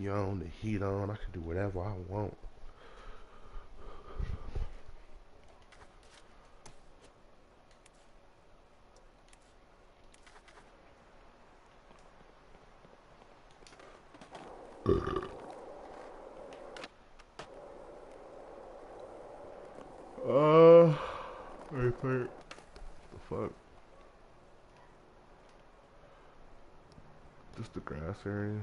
AC on, the heat on. I can do whatever I want. Uh, I think the fuck. Just the grass area.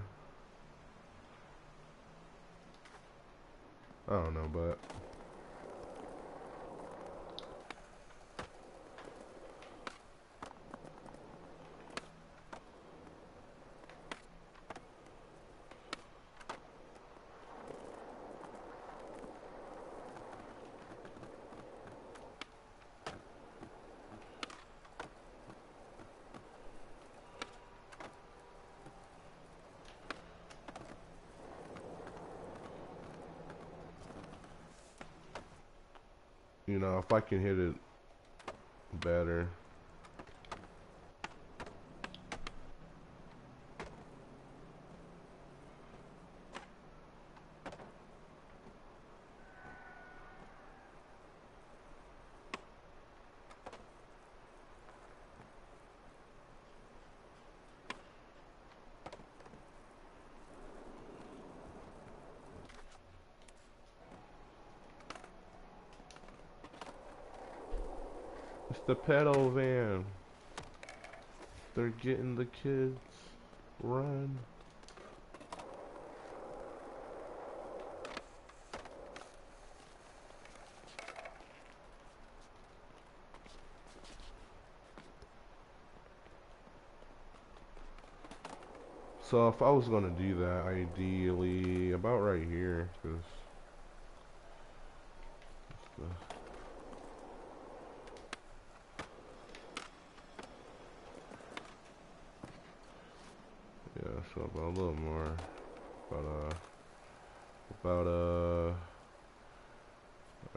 I don't know, but you know, if I can hit it better. It's the pedal van. They're getting the kids. Run. So if I was gonna do that, ideally about right here, cause yeah, so about a little more, about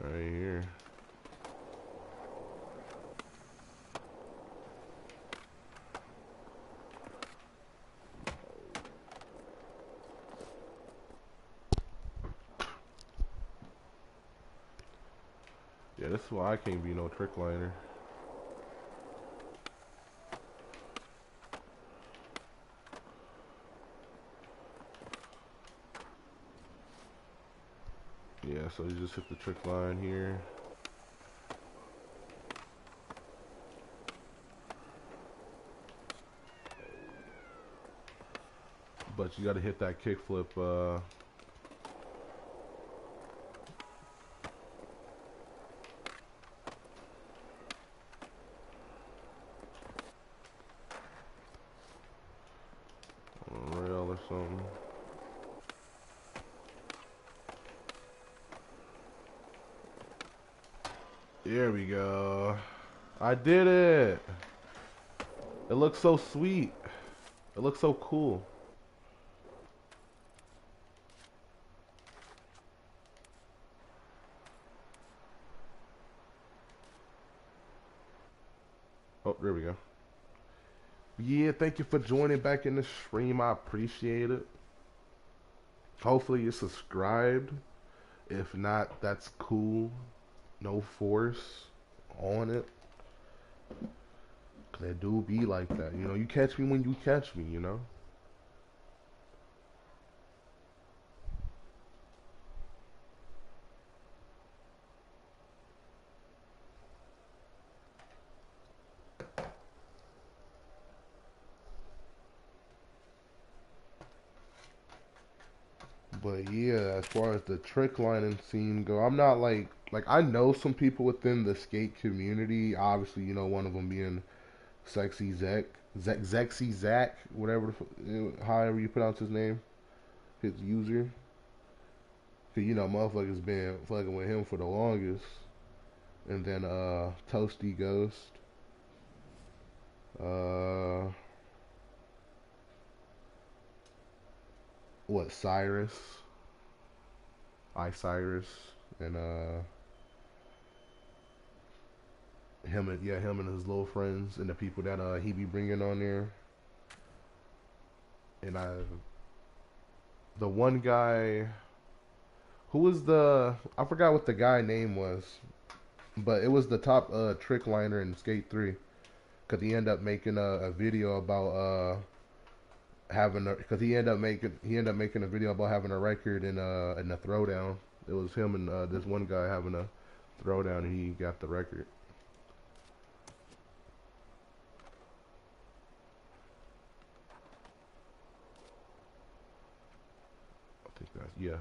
right here. Yeah, this is why I can't be no trick liner. Yeah, so you just hit the trick line here. But you gotta hit that kickflip, on a rail or something. There we go. I did it. It looks so sweet. It looks so cool. Oh, there we go. Yeah, thank you for joining back in the stream. I appreciate it. Hopefully you're subscribed. If not, that's cool. No force on it. Cause it do be like that. You know, you catch me when you catch me, you know? But yeah, as far as the trick lining scene go, I'm not like I know some people within the skate community. Obviously, you know, one of them being Sexy Zexy Zach, whatever, however you pronounce his name, his user. Cause you know, motherfuckers been fucking with him for the longest. And then Toasty Ghost, uh, what Cyrus, Cyrus, and him and his little friends and the people that he be bringing on there. And The one guy who was the I forgot what the guy name was, but it was the top trick liner in Skate 3. Cause he ended up making a video about having because he ended up making a video about having a record in a throwdown. It was him and this one guy having a throwdown, and he got the record. I think that's yeah.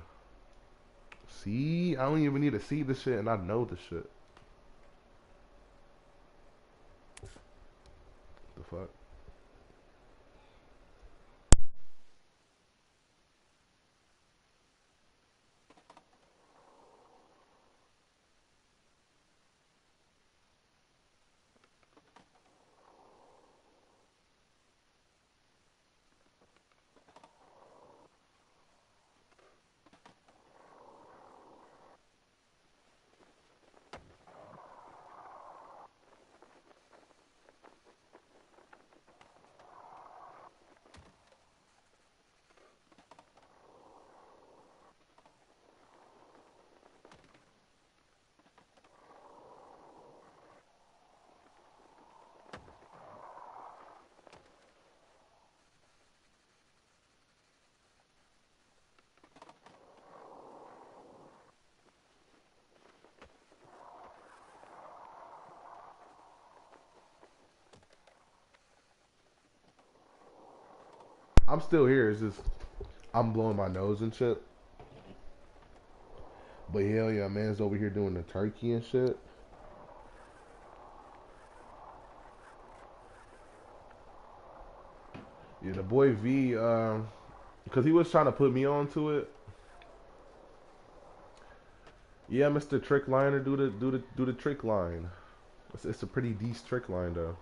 See, I don't even need to see the shit, and I know the shit. The fuck. I'm still here. It's just I'm blowing my nose and shit. But hell yeah, man's over here doing the turkey and shit. Yeah, the boy V, because he was trying to put me onto it. Yeah, Mr. Trick Liner, do the trick line. It's a pretty decent trick line though.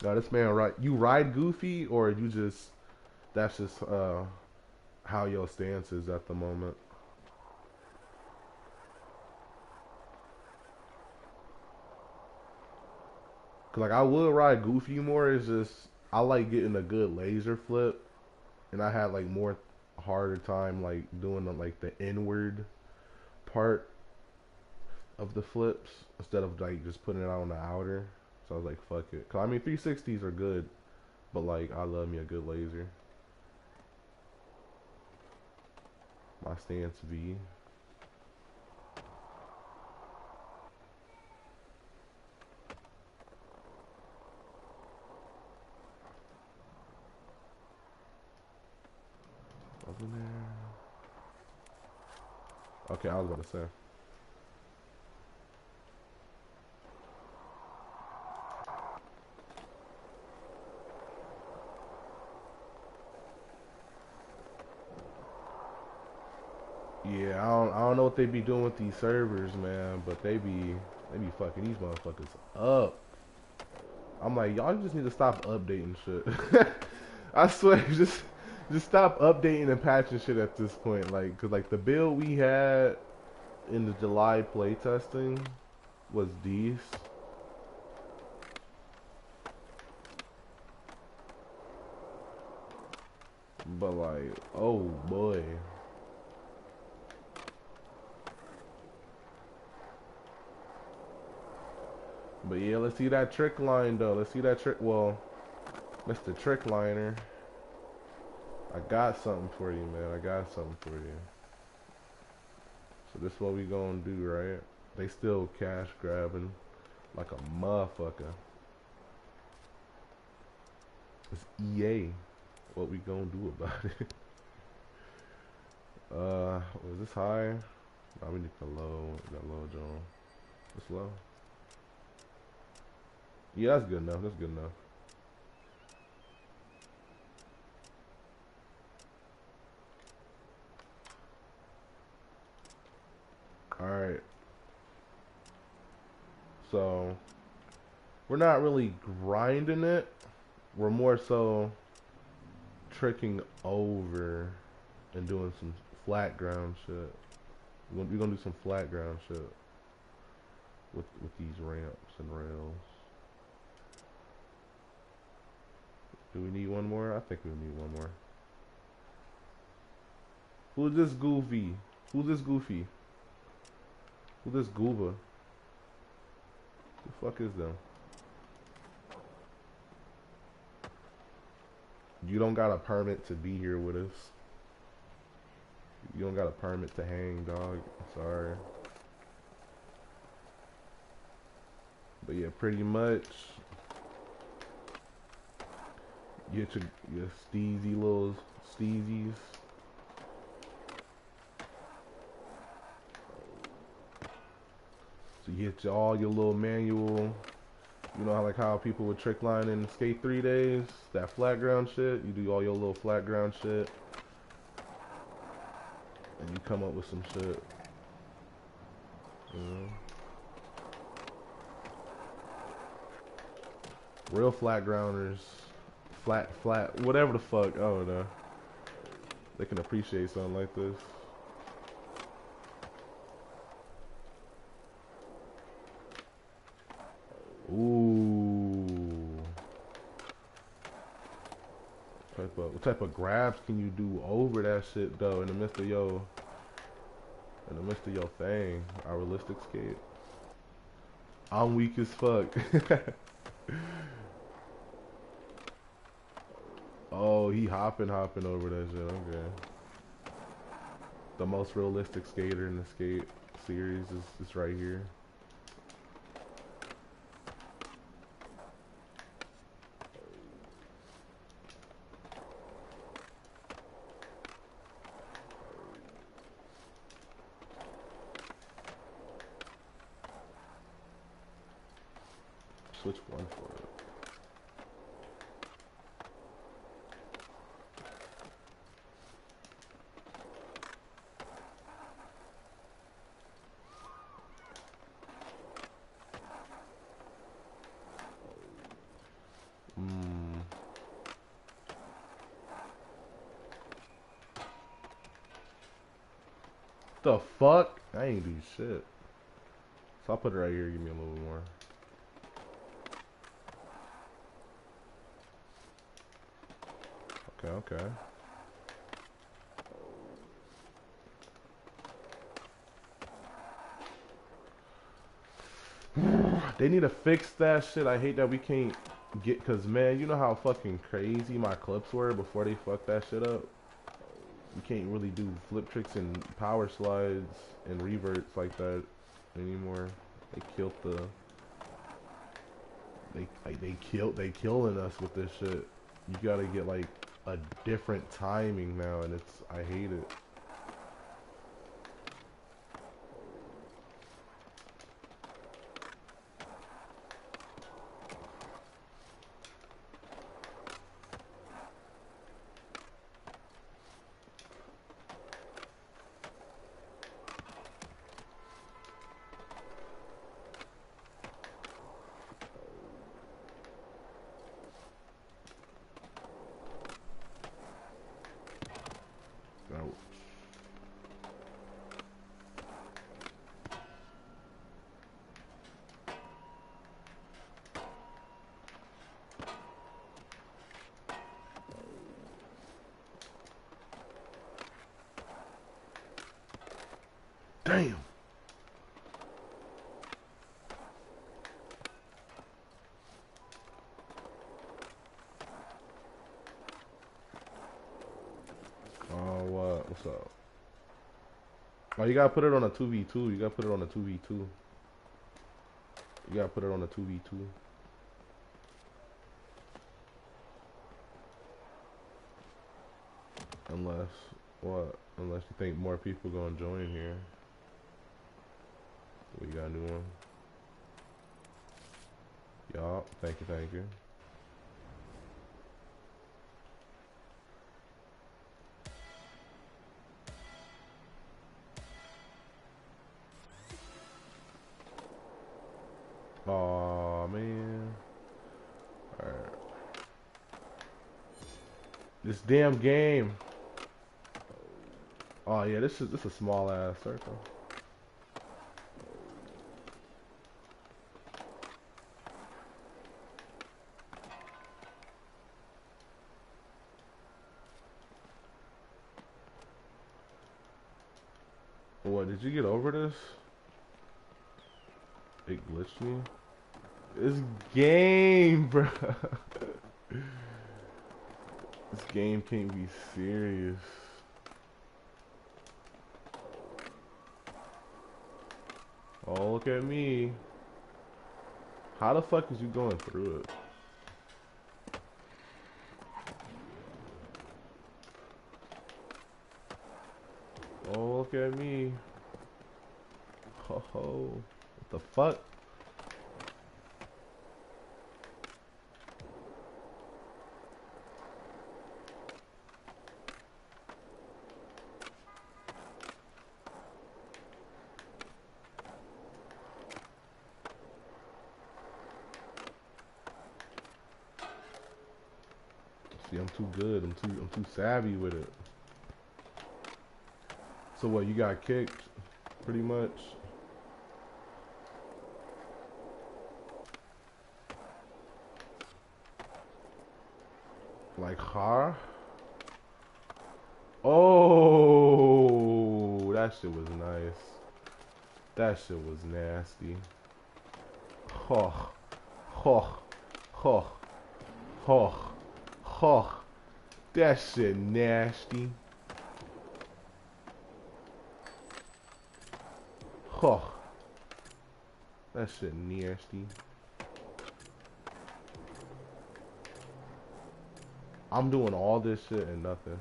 Now this man right, you ride goofy or you just that's just how your stance is at the moment. 'Cause like I would ride goofy more. It's just I like getting a good laser flip, and I had like more harder time like doing like the inward part of the flips instead of like just putting it out on the outer. So I was like, fuck it. 'Cause I mean 360s are good, but like I love me a good laser. My stance V. Wasn't there? Okay, I was about to say. I don't know what they be doing with these servers, man, but they be fucking these motherfuckers up. I'm like, y'all just need to stop updating shit. I swear, just stop updating and patching shit at this point. Like, cause like the build we had in the July playtesting was decent, but like, oh boy. But yeah, let's see that trick line though. Let's see that trick. Well, Mr. Trick Liner, I got something for you, man. I got something for you. So this is what we gonna do, right? They still cash grabbing like a motherfucker. It's EA. What we gonna do about it? Was this high? No, we need the low. That low, John. It's low. Yeah, that's good enough. That's good enough. All right. So we're not really grinding it. We're more so tricking over and doing some flat ground shit. We're gonna do some flat ground shit with these ramps and rails. Do we need one more? I think we need one more. Who's this goofy? Who's this goofy? Who's this gooba? The fuck is them? You don't got a permit to be here with us. You don't got a permit to hang, dog. Sorry. But yeah, pretty much. You get your steezy little steezies. So you get all your little manual. You know how like how people would trick line and skate 3 days? That flat ground shit. You do all your little flat ground shit. And you come up with some shit. You know? Real flat grounders. Flat, whatever the fuck. I don't know. They can appreciate something like this. Ooh. What type of grabs can you do over that shit though in the midst of your thing? Our realistic skate. I'm weak as fuck. Oh, he hopping over that shit. Okay. The most realistic skater in the skate series is right here. Switch one for it. The fuck? I ain't do shit. So I'll put it right here. Give me a little bit more. Okay. They need to fix that shit. I hate that we can't get, cause man, you know how fucking crazy my clips were before they fucked that shit up. You can't really do flip tricks and power slides and reverts like that anymore. They killed the. They killing us with this shit. You gotta get like a different timing now, and I hate it. Ouch. Damn. Oh, what? What's up? Oh, you gotta put it on a 2v2. You gotta put it on a 2v2. You gotta put it on a 2v2. Unless, what? Unless you think more people gonna join here. What you got a new one? Y'all, thank you. Aw, man. Alright. This damn game. Oh yeah, this is a small ass circle. What, did you get over this? It glitched me? This game, bro. This game can't be serious. Oh, look at me. How the fuck is you going through it? Oh, look at me. Ho ho. What the fuck? See, I'm too good. I'm too savvy with it. So what, you got kicked? Pretty much? Like, huh? Oh, that shit was nice. That shit was nasty. Ho, ho, ho, ho, ho. That shit nasty. Ho. That shit nasty. I'm doing all this shit and nothing.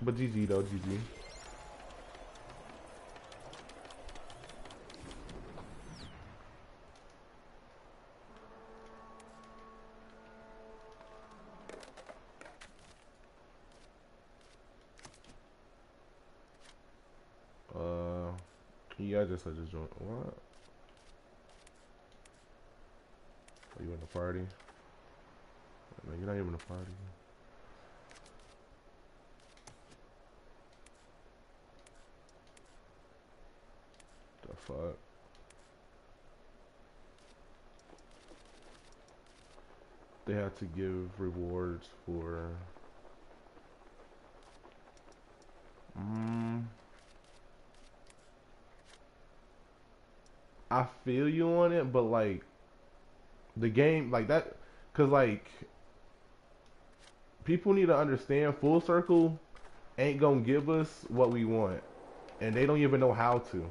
But GG though, GG. Yeah, I just joined. What? Are you in the party? No, you're not even in the party. The fuck? They had to give rewards for. I feel you on it, but like the game, like that, cause like people need to understand Full Circle ain't gonna give us what we want, and they don't even know how to.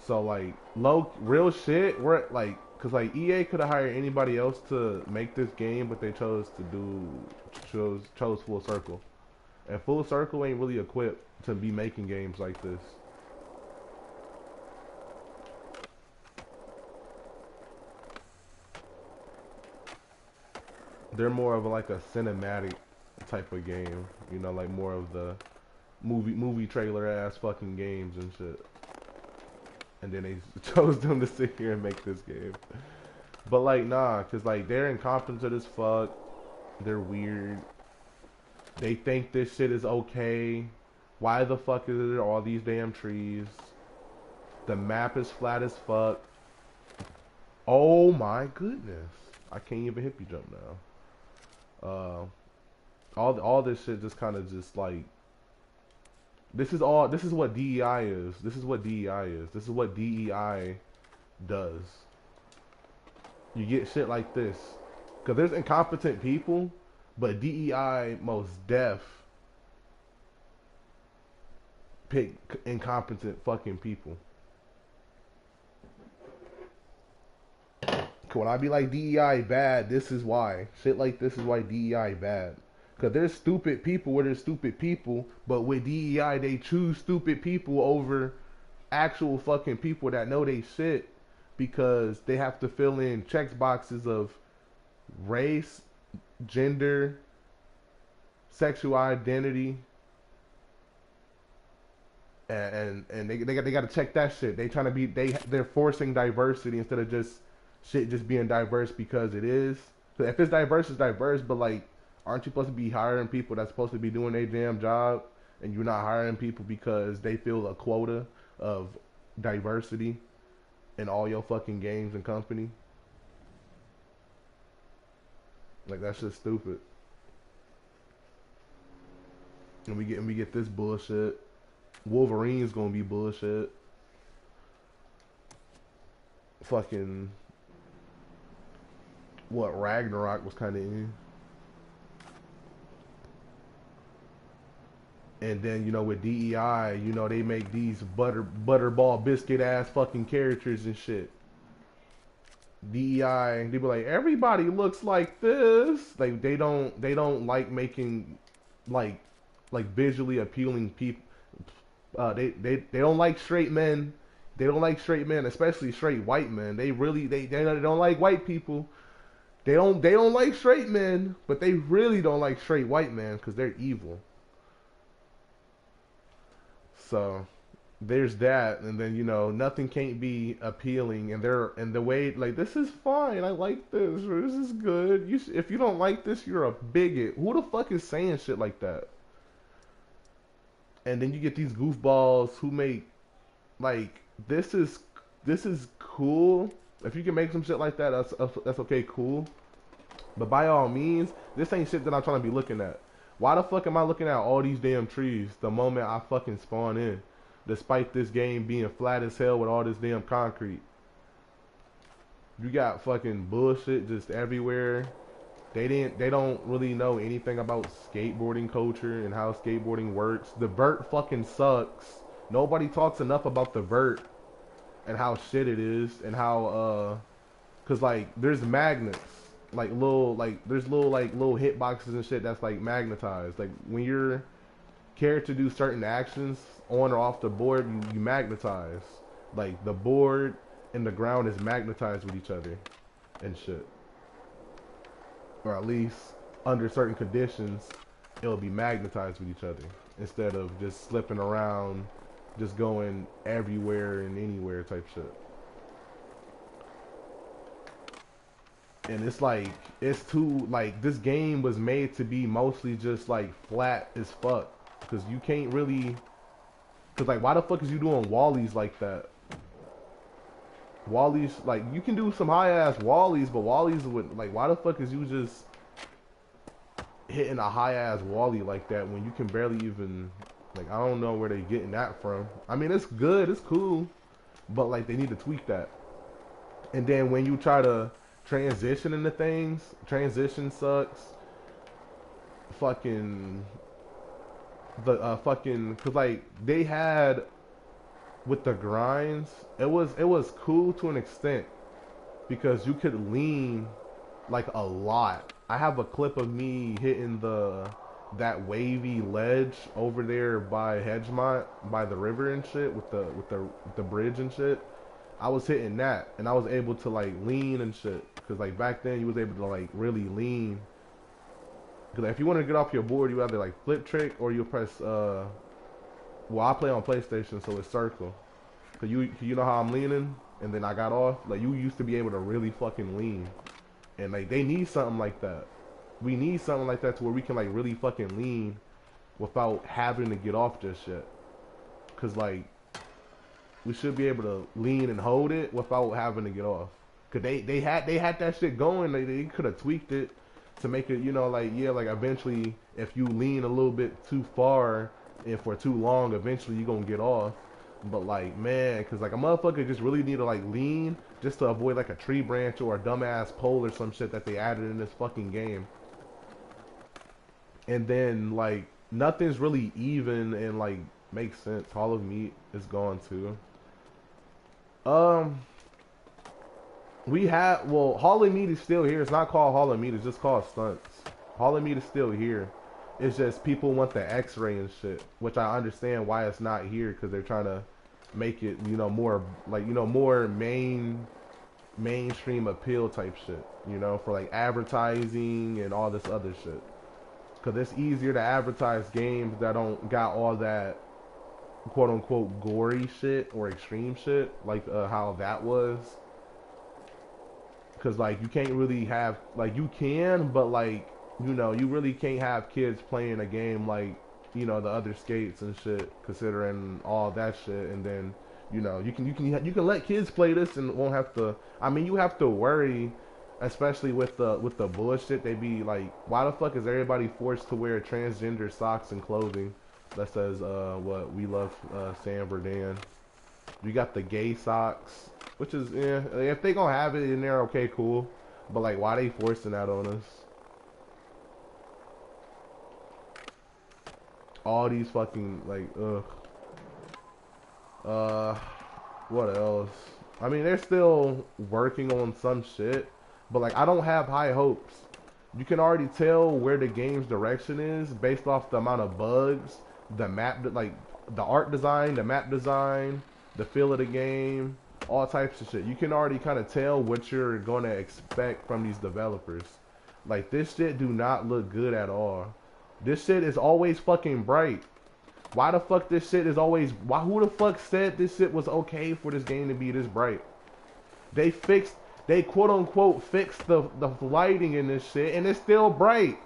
So like low real shit, we're like, cause like EA could have hired anybody else to make this game, but they chose Full Circle, and Full Circle ain't really equipped to be making games like this. They're more of like a cinematic type of game, you know, like more of the movie trailer ass fucking games and shit. And then they chose them to sit here and make this game. But like nah, cause like they're incompetent as fuck. They're weird. They think this shit is okay. Why the fuck is there all these damn trees? The map is flat as fuck. Oh my goodness. I can't even hippie jump now. All this shit just kind of just like this is what DEI is. This is what DEI is. This is what DEI does. You get shit like this. Cause there's incompetent people, but DEI most def pick incompetent fucking people. When I be like DEI bad, this is why. Shit like this is why DEI bad. Cause there's stupid people where there's stupid people, but with DEI they choose stupid people over actual fucking people that know they shit because they have to fill in check boxes of race, gender, sexual identity, and they got to check that shit. They trying to be they're forcing diversity instead of just shit just being diverse because it is. So if it's diverse, it's diverse. But like, aren't you supposed to be hiring people that's supposed to be doing their damn job, and you're not hiring people because they feel a quota of diversity in all your fucking games and company? Like that's just stupid. And we get this bullshit. Wolverine's gonna be bullshit. Fucking what Ragnarok was kind of in. And then with DEI, they make these butterball biscuit ass fucking characters and shit. DEI, they be like everybody looks like this. Like they don't like making like visually appealing people. They don't like straight men. They don't like straight men, especially straight white men. They don't like white people. They don't like straight men, but they really don't like straight white men because they're evil. So there's that, and then nothing can't be appealing, and the way like this is fine. I like this. Or this is good. If you don't like this, you're a bigot. Who the fuck is saying shit like that? And then you get these goofballs who make like this is cool. If you can make some shit like that, that's okay, cool. But by all means, this ain't shit that I'm trying to be looking at. Why the fuck am I looking at all these damn trees the moment I fucking spawn in? Despite this game being flat as hell with all this damn concrete. You got fucking bullshit just everywhere. They don't really know anything about skateboarding culture and how skateboarding works. The vert fucking sucks. Nobody talks enough about the vert and how shit it is and how cause like there's magnets there's little hitboxes and shit that's like magnetized. Like when your character do certain actions on or off the board, you magnetize. Like the board and the ground is magnetized with each other and shit. Or at least under certain conditions, it'll be magnetized with each other instead of just slipping around, just going everywhere and anywhere type shit. And it's like it's too like this game was made to be mostly just like flat as fuck because you can't really because like why the fuck is you doing wallies like that? Wallies like you can do some high ass wallies, but wallies would like why the fuck is you just hitting a high ass wally like that when you can barely even like I don't know where they getting that from. I mean it's good, it's cool, but like they need to tweak that. And then when you try to transition into things, transition sucks. Fucking fucking cause like they had with the grinds, it was cool to an extent because you could lean like a lot. I have a clip of me hitting that wavy ledge over there by Hedgemont, by the river and shit, with the bridge and shit. I was hitting that, and I was able to like lean and shit. Cause like back then you was able to like really lean. Cause like, if you want to get off your board, you either like flip trick or you press. Well, I play on PlayStation, so it's circle. Cause you know how I'm leaning, and then I got off. Like you used to be able to really fucking lean, and like they need something like that. We need something like that to where we can like really fucking lean without having to get off just yet. Cause like we should be able to lean and hold it without having to get off. Cause they had that shit going. They could have tweaked it to make it like yeah like eventually if you lean a little bit too far and for too long eventually you gonna get off. But like man, cause like a motherfucker just really need to like lean just to avoid like a tree branch or a dumbass pole or some shit that they added in this fucking game. And then like nothing's really even and like makes sense. Hall of Meat is gone too. Um, we have Hall of Meat is still here. It's not called Hall of Meat. It's just called Stunts. Hall of Meat is still here. It's just people want the X-ray and shit, which I understand why it's not here because they're trying to make it more like more mainstream appeal type shit. For like advertising and all this other shit. Because it's easier to advertise games that don't got all that quote unquote gory shit or extreme shit like how that was. Because like you can't really have like you can, but like you really can't have kids playing a game like the other skates and shit, considering all that shit. And then you can let kids play this and won't have to. I mean, you have to worry, especially with the bullshit. They be like, why the fuck is everybody forced to wear transgender socks and clothing? that says what we love San Verdan. You got the gay socks, which is if they gonna have it in there, okay, cool. But like, why they forcing that on us? All these fucking like uh what else? I mean, they're still working on some shit, but like I don't have high hopes. You can already tell where the game's direction is based off the amount of bugs, the map, like the art design, the map design, the feel of the game, all types of shit. You can already kind of tell what you're gonna expect from these developers. Like this shit do not look good at all. This shit is always fucking bright. Why the fuck this shit is always... Why? Who the fuck said this shit was okay for this game to be this bright? They fixed... They quote-unquote fixed the lighting in this shit, and it's still bright.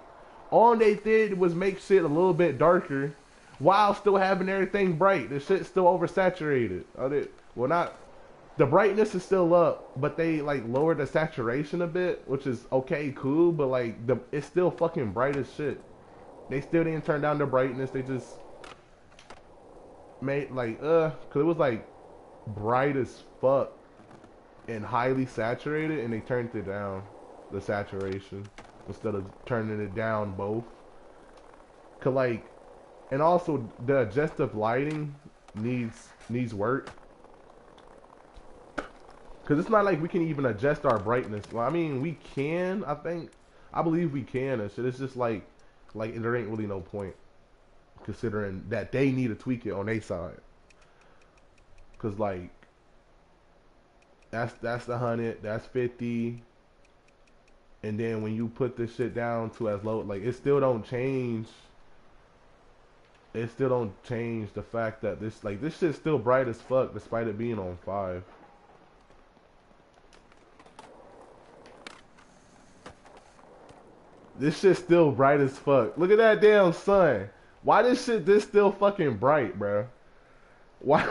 All they did was make shit a little bit darker while still having everything bright. The shit's still oversaturated. Well, not... The brightness is still up, but they, like, lowered the saturation a bit, which is okay, cool, but, like, it's still fucking bright as shit. They still didn't turn down the brightness. They just... made like cause it was like bright as fuck and highly saturated, and they turned it down, the saturation, instead of turning it down both. Cause like, and also the adjustive lighting needs work. Cause it's not like we can even adjust our brightness. Well, I mean we can, I believe we can and shit. It's just like there ain't really no point, considering that they need to tweak it on their side. Cause like that's 100, that's 50, and then when you put this shit down to as low, like it still don't change. It still don't change the fact that this shit's still bright as fuck despite it being on 5. This shit's still bright as fuck. Look at that damn sun. Why this still fucking bright, bro? Why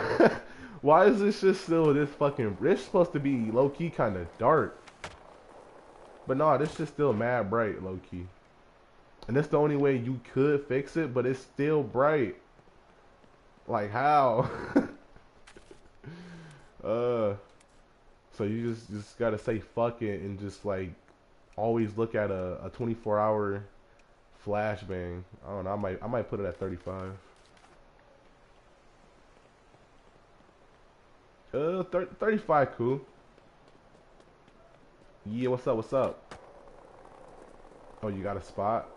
why is this shit still this fucking... It's supposed to be low-key kind of dark. But nah, this shit's still mad bright, low-key. And that's the only way you could fix it, but it's still bright. Like, how? So you just gotta say fuck it and just, like, always look at a 24-hour flashbang. I don't know, I might put it at 35. 35 cool. Yeah, what's up, what's up? Oh, you got a spot?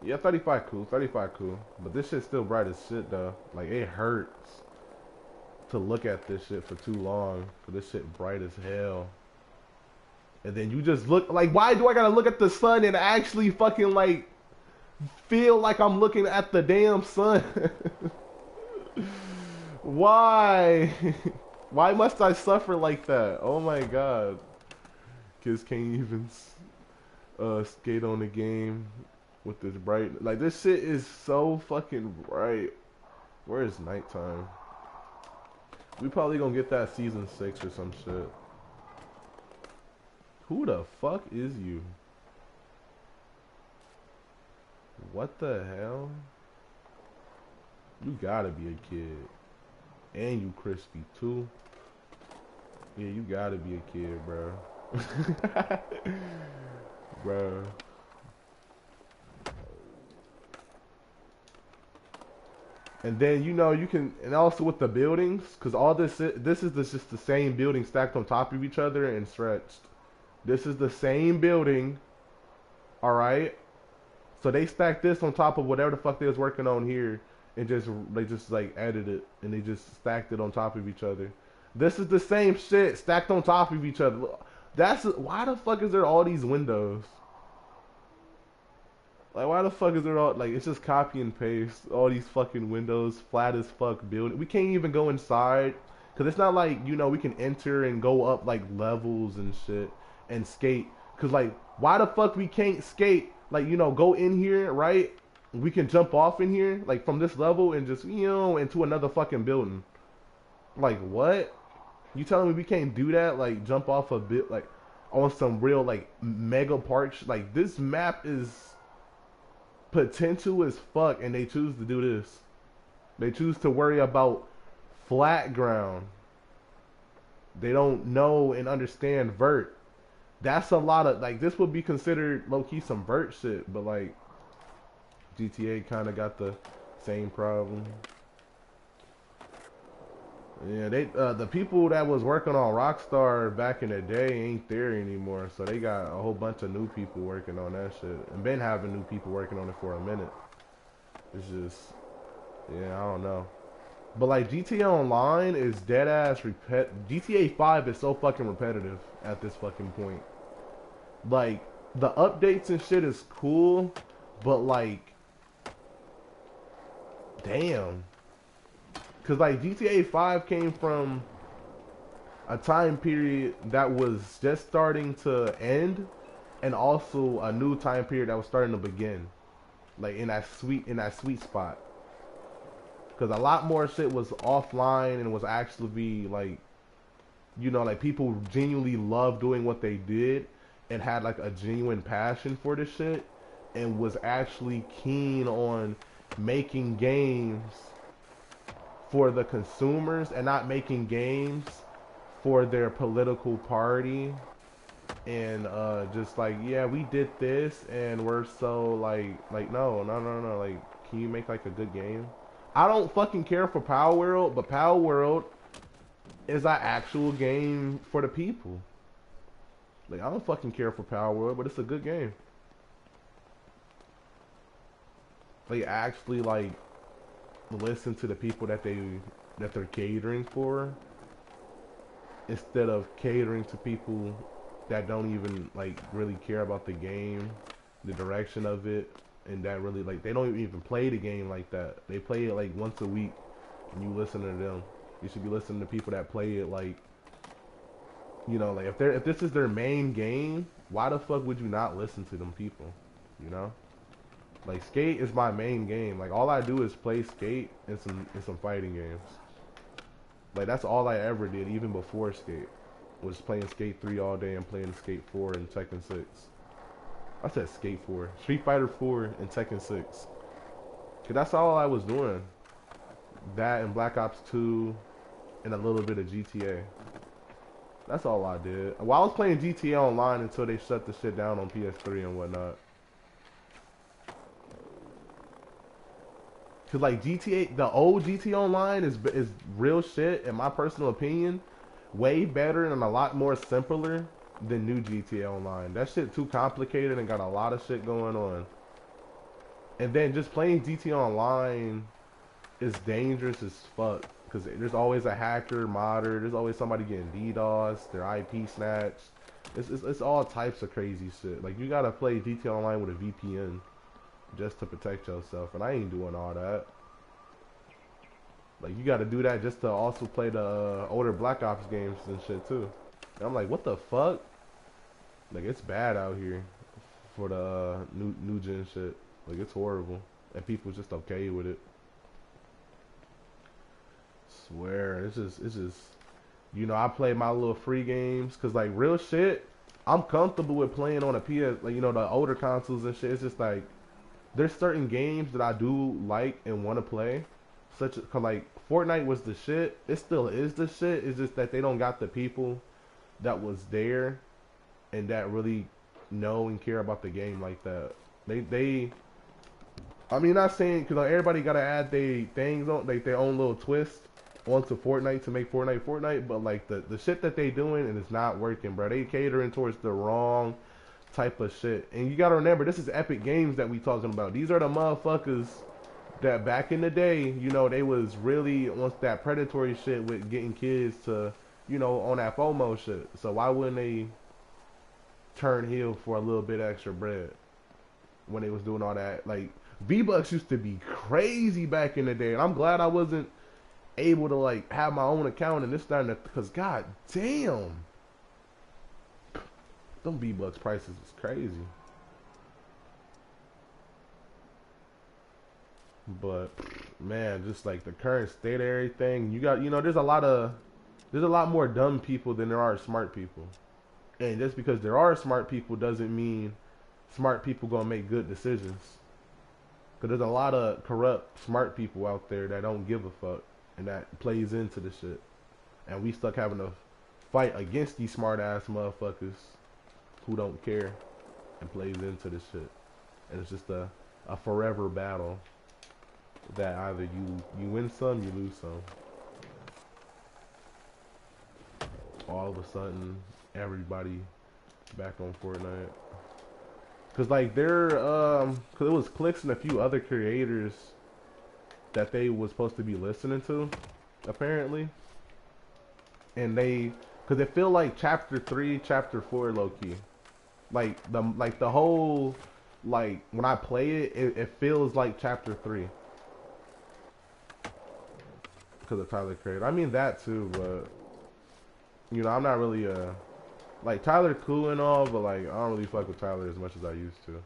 Yeah, 35 cool, 35 cool. But this shit's still bright as shit though. Like, it hurts to look at this shit for too long. Cause this shit bright as hell. And then you just look, like, why do I gotta look at the sun and actually fucking, like, feel like I'm looking at the damn sun? Why? Why must I suffer like that? Oh my god. Kids can't even skate on the game with this bright. Like, this shit is so fucking bright. Where is nighttime? We probably gonna get that season 6 or some shit. Who the fuck is you? What the hell? You gotta be a kid. And you crispy too. Yeah, you gotta be a kid, bro. Bro. And then, you know, you can, and also with the buildings, because all this is just the same building stacked on top of each other and stretched. This is the same building, alright? So they stacked this on top of whatever the fuck they was working on here, and they just like added it, and they just stacked it on top of each other. This is the same shit stacked on top of each other. Why the fuck is there all these windows? Like, why the fuck is there all, like, it's just copy and paste, all these fucking windows, flat as fuck building. We can't even go inside, because it's not like, you know, we can enter and go up, like, levels and shit, and skate. Because, like, why the fuck we can't skate, like, you know, go in here, right? We can jump off in here, like, from this level and just, you know, into another fucking building. Like, what? You telling me we can't do that? Like, jump off a bit, like, on some real, like, mega park, like, this map is potential as fuck, and they choose to do this. They choose to worry about flat ground. They don't know and understand vert. That's a lot of like this would be considered low key some vert shit, but like GTA kind of got the same problem. Yeah, they the people that was working on Rockstar back in the day ain't there anymore, so they got a whole bunch of new people working on that shit, and been having new people working on it for a minute. It's just, yeah, I don't know. But like GTA Online is dead ass GTA 5 is so fucking repetitive at this fucking point. Like the updates and shit is cool, but like, damn, cause like GTA 5 came from a time period that was just starting to end, and also a new time period that was starting to begin, like in that sweet spot. Because a lot more shit was offline and was actually be like, like people genuinely loved doing what they did and had like a genuine passion for this shit and was actually keen on making games for the consumers and not making games for their political party and just like, yeah, we did this and we're so like no, like, can you make like a good game? I don't fucking care for Power World, but Power World is an actual game for the people. Like, I don't fucking care for Power World, but it's a good game. Like, actually like listen to the people that they're catering for instead of catering to people that don't even like really care about the game, the direction of it, and that really like they don't even play the game like that. They play it like once a week, and you listen to them. You should be listening to people that play it like, like if this is their main game, why the fuck would you not listen to them people? You know, like Skate is my main game. Like all I do is play Skate and some fighting games. Like that's all I ever did, even before Skate, was playing Skate 3 all day and playing Skate 4 and Tekken 6. I said Skate 4, Street Fighter 4 and Tekken 6. Cause that's all I was doing. That and Black Ops 2 and a little bit of GTA. That's all I did. Well, I was playing GTA Online until they shut the shit down on PS3 and whatnot. Cause like GTA, the old GTA Online is real shit in my personal opinion, way better and a lot more simpler than new GTA Online. That shit too complicated and got a lot of shit going on. And then just playing GTA Online is dangerous as fuck because there's always a hacker, modder. There's always somebody getting DDoS, their IP snatched. It's all types of crazy shit. Like you gotta play GTA Online with a VPN just to protect yourself, and I ain't doing all that. Like you gotta do that just to also play the older Black Ops games and shit too. And I'm like, what the fuck? Like it's bad out here for the new gen shit. Like it's horrible, and people just okay with it. Swear, it's just I play my little free games because like real shit, I'm comfortable with playing on a PS, like the older consoles and shit. It's just like there's certain games that I do like and want to play, such as like Fortnite was the shit. It still is the shit. It's just that they don't got the people that was there and that really know and care about the game like that. They I mean, not saying because like, everybody gotta add they things on like their own little twist onto Fortnite to make Fortnite, but like the shit that they doing and it's not working, bro. They catering towards the wrong type of shit. And you gotta remember, this is Epic Games that we talking about. These are the motherfuckers that back in the day, they was really on that predatory shit with getting kids to, on that FOMO shit. So why wouldn't they turn heel for a little bit extra bread when they was doing all that? Like V-Bucks used to be crazy back in the day, and I'm glad I wasn't able to like have my own account and this that because god damn, them V-Bucks prices is crazy. But man, just like the current state of everything, you got there's a lot more dumb people than there are smart people. And just because there are smart people doesn't mean smart people gonna make good decisions. there's a lot of corrupt, smart people out there that don't give a fuck, and that plays into the shit. And we stuck having to fight against these smart ass motherfuckers who don't care and plays into this shit. And it's just a forever battle that either you win some, you lose some. All of a sudden, everybody back on Fortnite. Cause like cause it was Clicks and a few other creators that they was supposed to be listening to, apparently. And cause it feel like chapter 3, chapter 4 low key. Like the whole, like when I play it feels like chapter 3. Cause of Tyler Creator. I mean that too, but you know, I'm not really like Tyler cool and all, but like I don't really fuck with Tyler as much as I used to.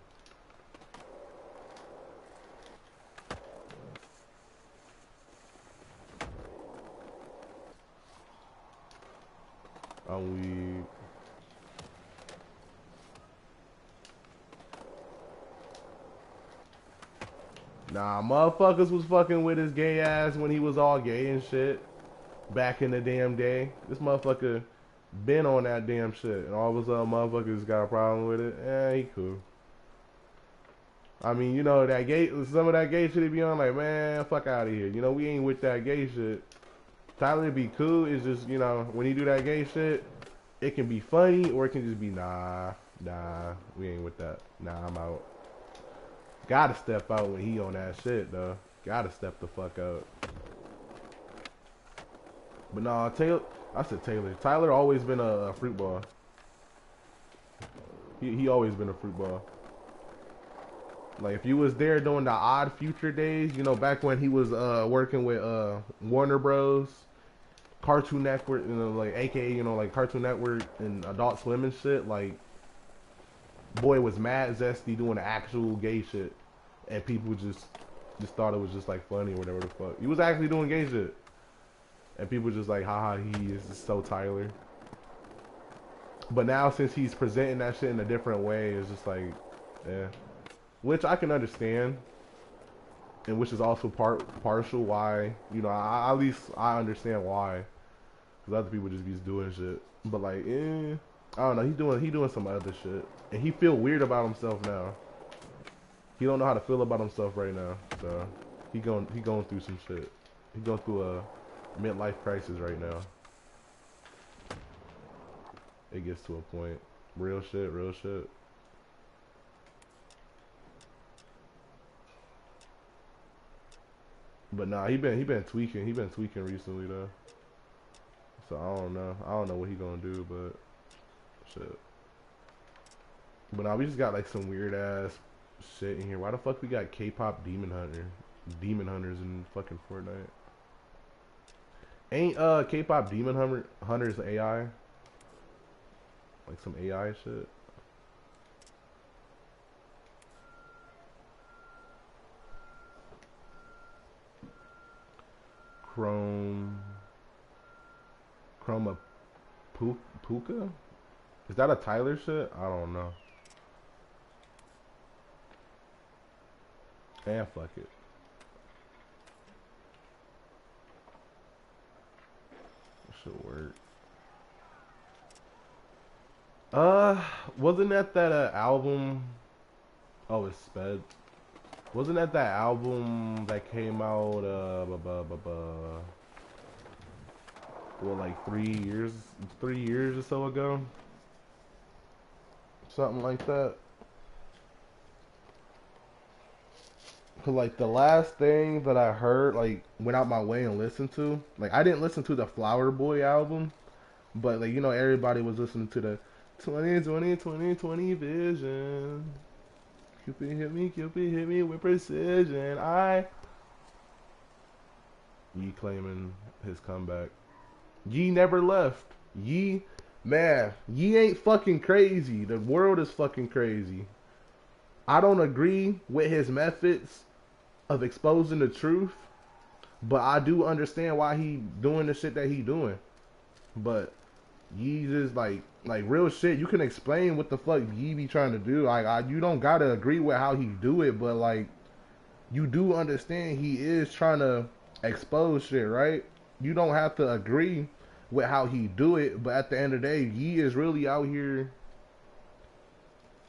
We Nah, motherfuckers was fucking with his gay ass when he was all gay and shit. Back in the damn day. This motherfucker been on that damn shit. And all of a sudden motherfuckers got a problem with it. Eh, he cool. I mean, you know, that gay, some of that gay shit he be on, like, man, fuck out of here. You know, we ain't with that gay shit. Tyler be cool. It's just, you know, when he do that gay shit, it can be funny or it can just be, nah, we ain't with that. Nah, I'm out. Gotta step out when he on that shit, though. Gotta step the fuck out. But nah, Taylor. Tyler always been a fruit ball. He always been a fruit ball. Like if you was there during the Odd Future days, you know, back when he was working with Warner Bros, Cartoon Network, you know, like AKA, you know, like Cartoon Network and Adult Swim and shit, like boy was mad zesty doing the actual gay shit, and people just thought it was just like funny or whatever the fuck. He was actually doing gay shit, and people just like, haha, he is so Tyler. But now since he's presenting that shit in a different way, it's just like, yeah, which I can understand, and which is also partial why, you know, at least I understand why, because other people just be doing shit. But like, I don't know, he doing some other shit, and he feel weird about himself now. He don't know how to feel about himself right now, so he going through some shit. He going through a midlife crisis right now. It gets to a point. Real shit, real shit. But nah, he been tweaking. He been tweaking recently though. So I don't know. I don't know what he gonna do, but shit. But nah, we just got like some weird ass shit in here. Why the fuck we got K-pop demon hunters in fucking Fortnite? Ain't K-pop demon hunters AI? Like some AI shit. Chroma Puka? Is that a Tyler shit? I don't know. Yeah, fuck it. That should work. Wasn't that album? Oh, it's sped. Wasn't that album that came out, well, like 3 years or so ago? Something like that. Cause like the last thing that I heard, like went out my way and listened to, like I didn't listen to the Flower Boy album, but like, you know, everybody was listening to the 2020 vision. Cupid hit me with precision. Ye claiming his comeback. Ye never left. Ye, man, ye ain't fucking crazy. The world is fucking crazy. I don't agree with his methods of exposing the truth, but I do understand why he doing the shit that he doing. But ye just like real shit. You can explain what the fuck ye be trying to do. Like you don't gotta agree with how he do it, but like you do understand he is trying to expose shit, right? You don't have to agree with how he do it, but at the end of the day, he is really out here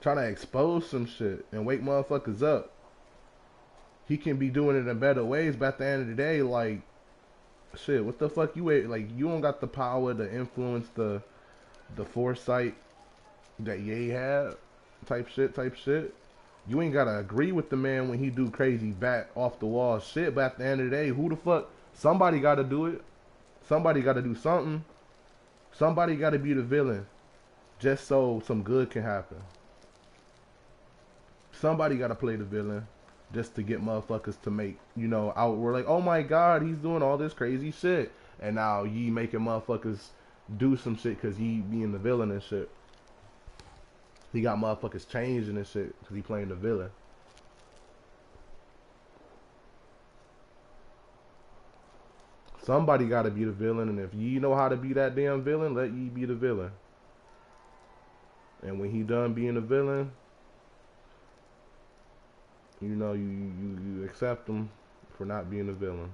trying to expose some shit and wake motherfuckers up. He can be doing it in better ways, but at the end of the day, like, shit, what the fuck you wait? Like, you don't got the power to influence the foresight that Ye had, type shit. You ain't gotta agree with the man when he do crazy back off the wall shit, but at the end of the day, who the fuck? Somebody gotta do it. Somebody gotta do something. Somebody gotta be the villain, just so some good can happen. Somebody gotta play the villain, just to get motherfuckers to make, out. We're like, oh my god, he's doing all this crazy shit, and now Ye making motherfuckers do some shit because he being the villain and shit. He got motherfuckers changing and shit because he playing the villain. Somebody got to be the villain, and if Ye know how to be that damn villain, let Ye be the villain. And when he done being the villain, you accept him for not being a villain,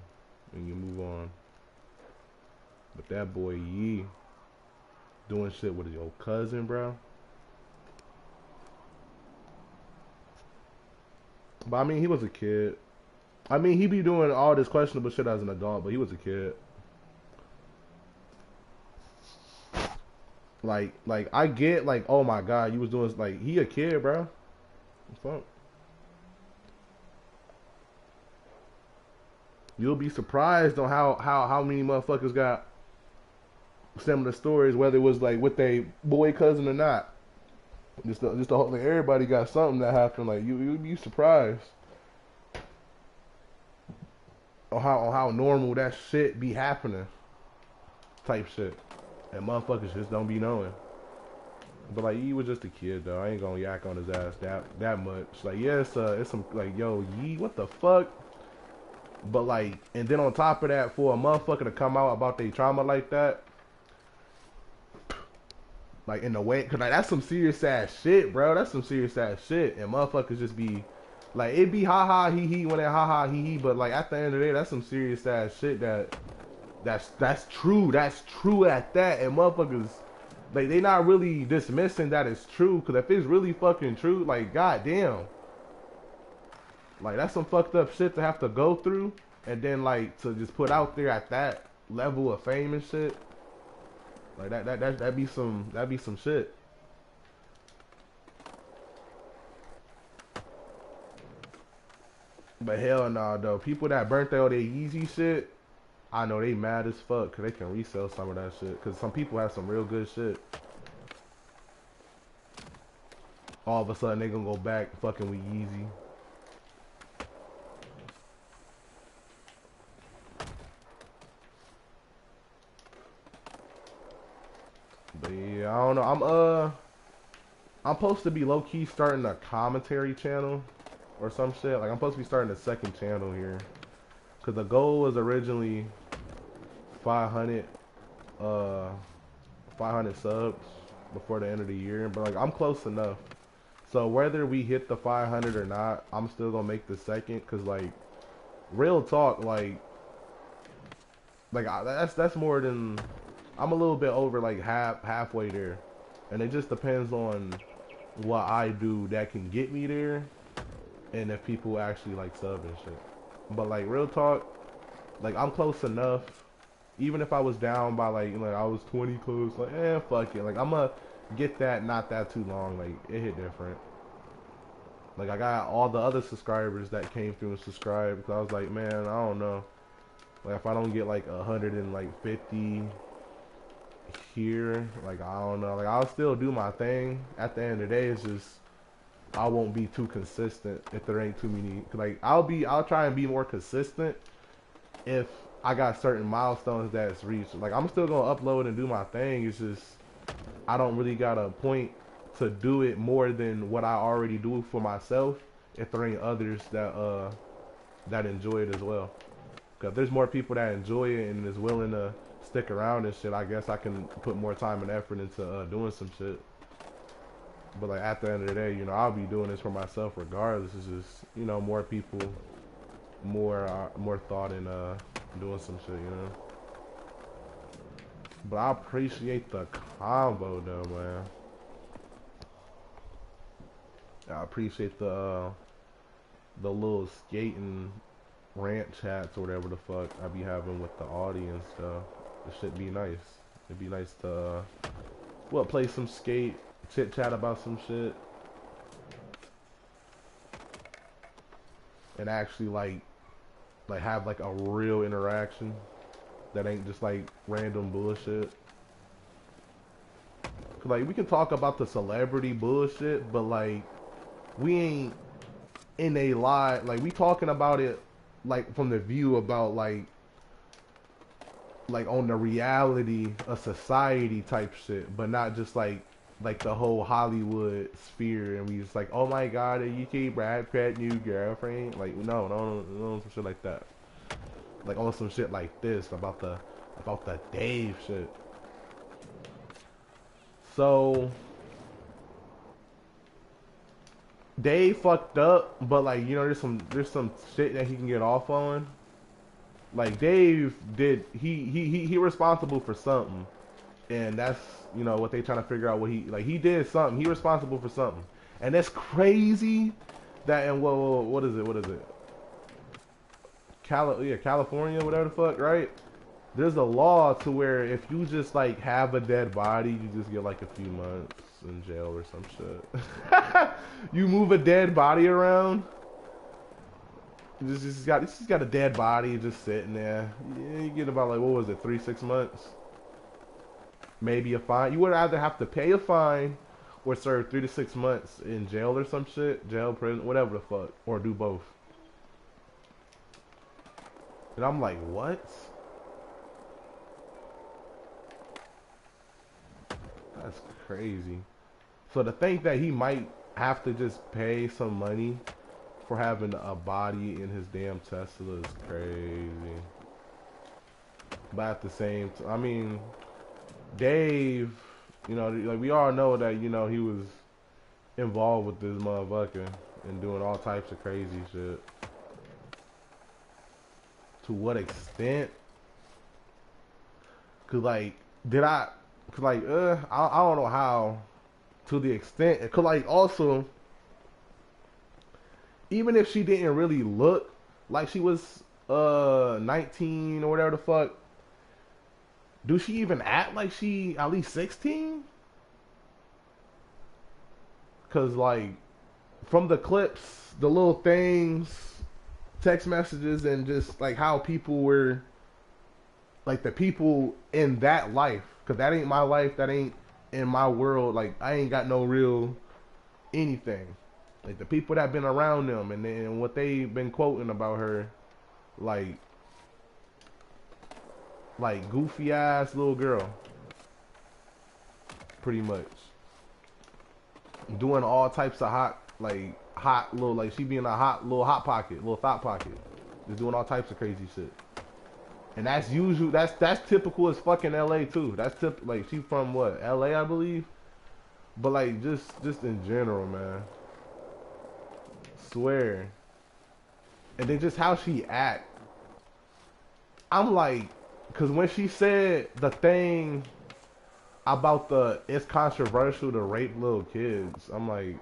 and you move on. But that boy Ye doing shit with your cousin, bro. But I mean, he was a kid. I mean, he be doing all this questionable shit as an adult, but he was a kid. Like I get like, oh my god, you was doing like he a kid, bro. Fuck. You'll be surprised on how many motherfuckers got similar stories, whether it was like with a boy cousin or not. Just the whole like everybody got something that happened. Like you'd be surprised on how normal that shit be happening, type shit, and motherfuckers just don't be knowing. But like he was just a kid though. I ain't gonna yak on his ass that much. Like yeah, it's some like yo Ye, what the fuck? But like, and then on top of that, for a motherfucker to come out about their trauma like that, like in the way, cause like that's some serious ass shit, bro. That's some serious ass shit, and motherfuckers just be like, it be ha ha he he when it ha ha he he, but like at the end of the day, that's some serious ass shit that's true. That's true at that, and motherfuckers like they not really dismissing that it's true, cause if it's really fucking true, like goddamn, like that's some fucked up shit to have to go through, and then like to just put out there at that level of fame and shit. Like that be some shit. But hell nah though. People that burnt out their Yeezy shit, I know they mad as fuck because they can resell some of that shit. Because some people have some real good shit. All of a sudden they gonna go back fucking with Yeezy. But yeah, I don't know. I'm supposed to be low key starting a commentary channel or some shit. Like I'm supposed to be starting a second channel here. Cause the goal was originally 500 uh 500 subs before the end of the year, but like I'm close enough. So whether we hit the 500 or not, I'm still gonna make the second. Cause like real talk, that's more than, I'm a little bit over like halfway there, and it just depends on what I do that can get me there, and if people actually like sub and shit. But like real talk, like I'm close enough. Even if I was down by like I was 20 close, like fuck it. Like I'ma get that not that too long. Like it hit different. Like I got all the other subscribers that came through and subscribed. Cause I was like, man, I don't know. Like if I don't get like 150 here, like I don't know. Like I'll still do my thing. At the end of the day, it's just I won't be too consistent if there ain't too many. Like I'll try and be more consistent if I got certain milestones that's reached. Like I'm still gonna upload and do my thing. It's just I don't really got a point to do it more than what I already do for myself if there ain't others that enjoy it as well. Cause if there's more people that enjoy it and is willing to stick around and shit, I guess I can put more time and effort into doing some shit. But like at the end of the day, I'll be doing this for myself regardless. It's just more people more thought in doing some shit, you know. But I appreciate the combo though, man. I appreciate the little skating rant chats or whatever the fuck I be having with the audience. It should be nice. It'd be nice to what, play some skate, chit chat about some shit, and actually like have like a real interaction that ain't just like random bullshit. Like we can talk about the celebrity bullshit, but like we ain't in a live, like we talking about it like from the view about like on the reality of society type shit, but not just like the whole Hollywood sphere, and we just like, oh my god, are you keep Brad Pitt new girlfriend? Like no, some shit like that. Like on some shit like this about the Dave shit. So Dave fucked up, but like you know, there's some shit that he can get off on. Like Dave did, he responsible for something, and that's you know what they trying to figure out what he did something. He responsible for something, and that's crazy. That and what is it? California, whatever the fuck, right? There's a law to where if you just like have a dead body, you just get like a few months in jail or some shit. You move a dead body around. Just got a dead body just sitting there. Yeah, you get about like what was it, 3-6 months, maybe a fine. You would either have to pay a fine or serve 3 to 6 months in jail or some shit, jail, prison, whatever the fuck, or do both. And I'm like, what? That's crazy. So to think that he might have to just pay some money for having a body in his damn Tesla is crazy. But at the same time, I mean, Dave, you know, like we all know that, you know, he was involved with this motherfucker and doing all types of crazy shit. To what extent? Cause like, I don't know how. To the extent, cause like also, even if she didn't really look like she was 19 or whatever the fuck, do she even act like she at least 16? Cause like from the clips, the little things, text messages, and just like how people were, like the people in that life, cause that ain't my life, that ain't in my world. Like I ain't got no real anything. Like the people that been around them and then what they been quoting about her, like goofy ass little girl, pretty much doing all types of hot little, like she being a hot little hot pocket, little thought pocket, just doing all types of crazy shit. And that's usual. That's typical as fucking LA too. That's like she from what, LA I believe, but like just in general, man. Swear. And then just how she act. I'm like, cause when she said the thing about it's controversial to rape little kids, I'm like,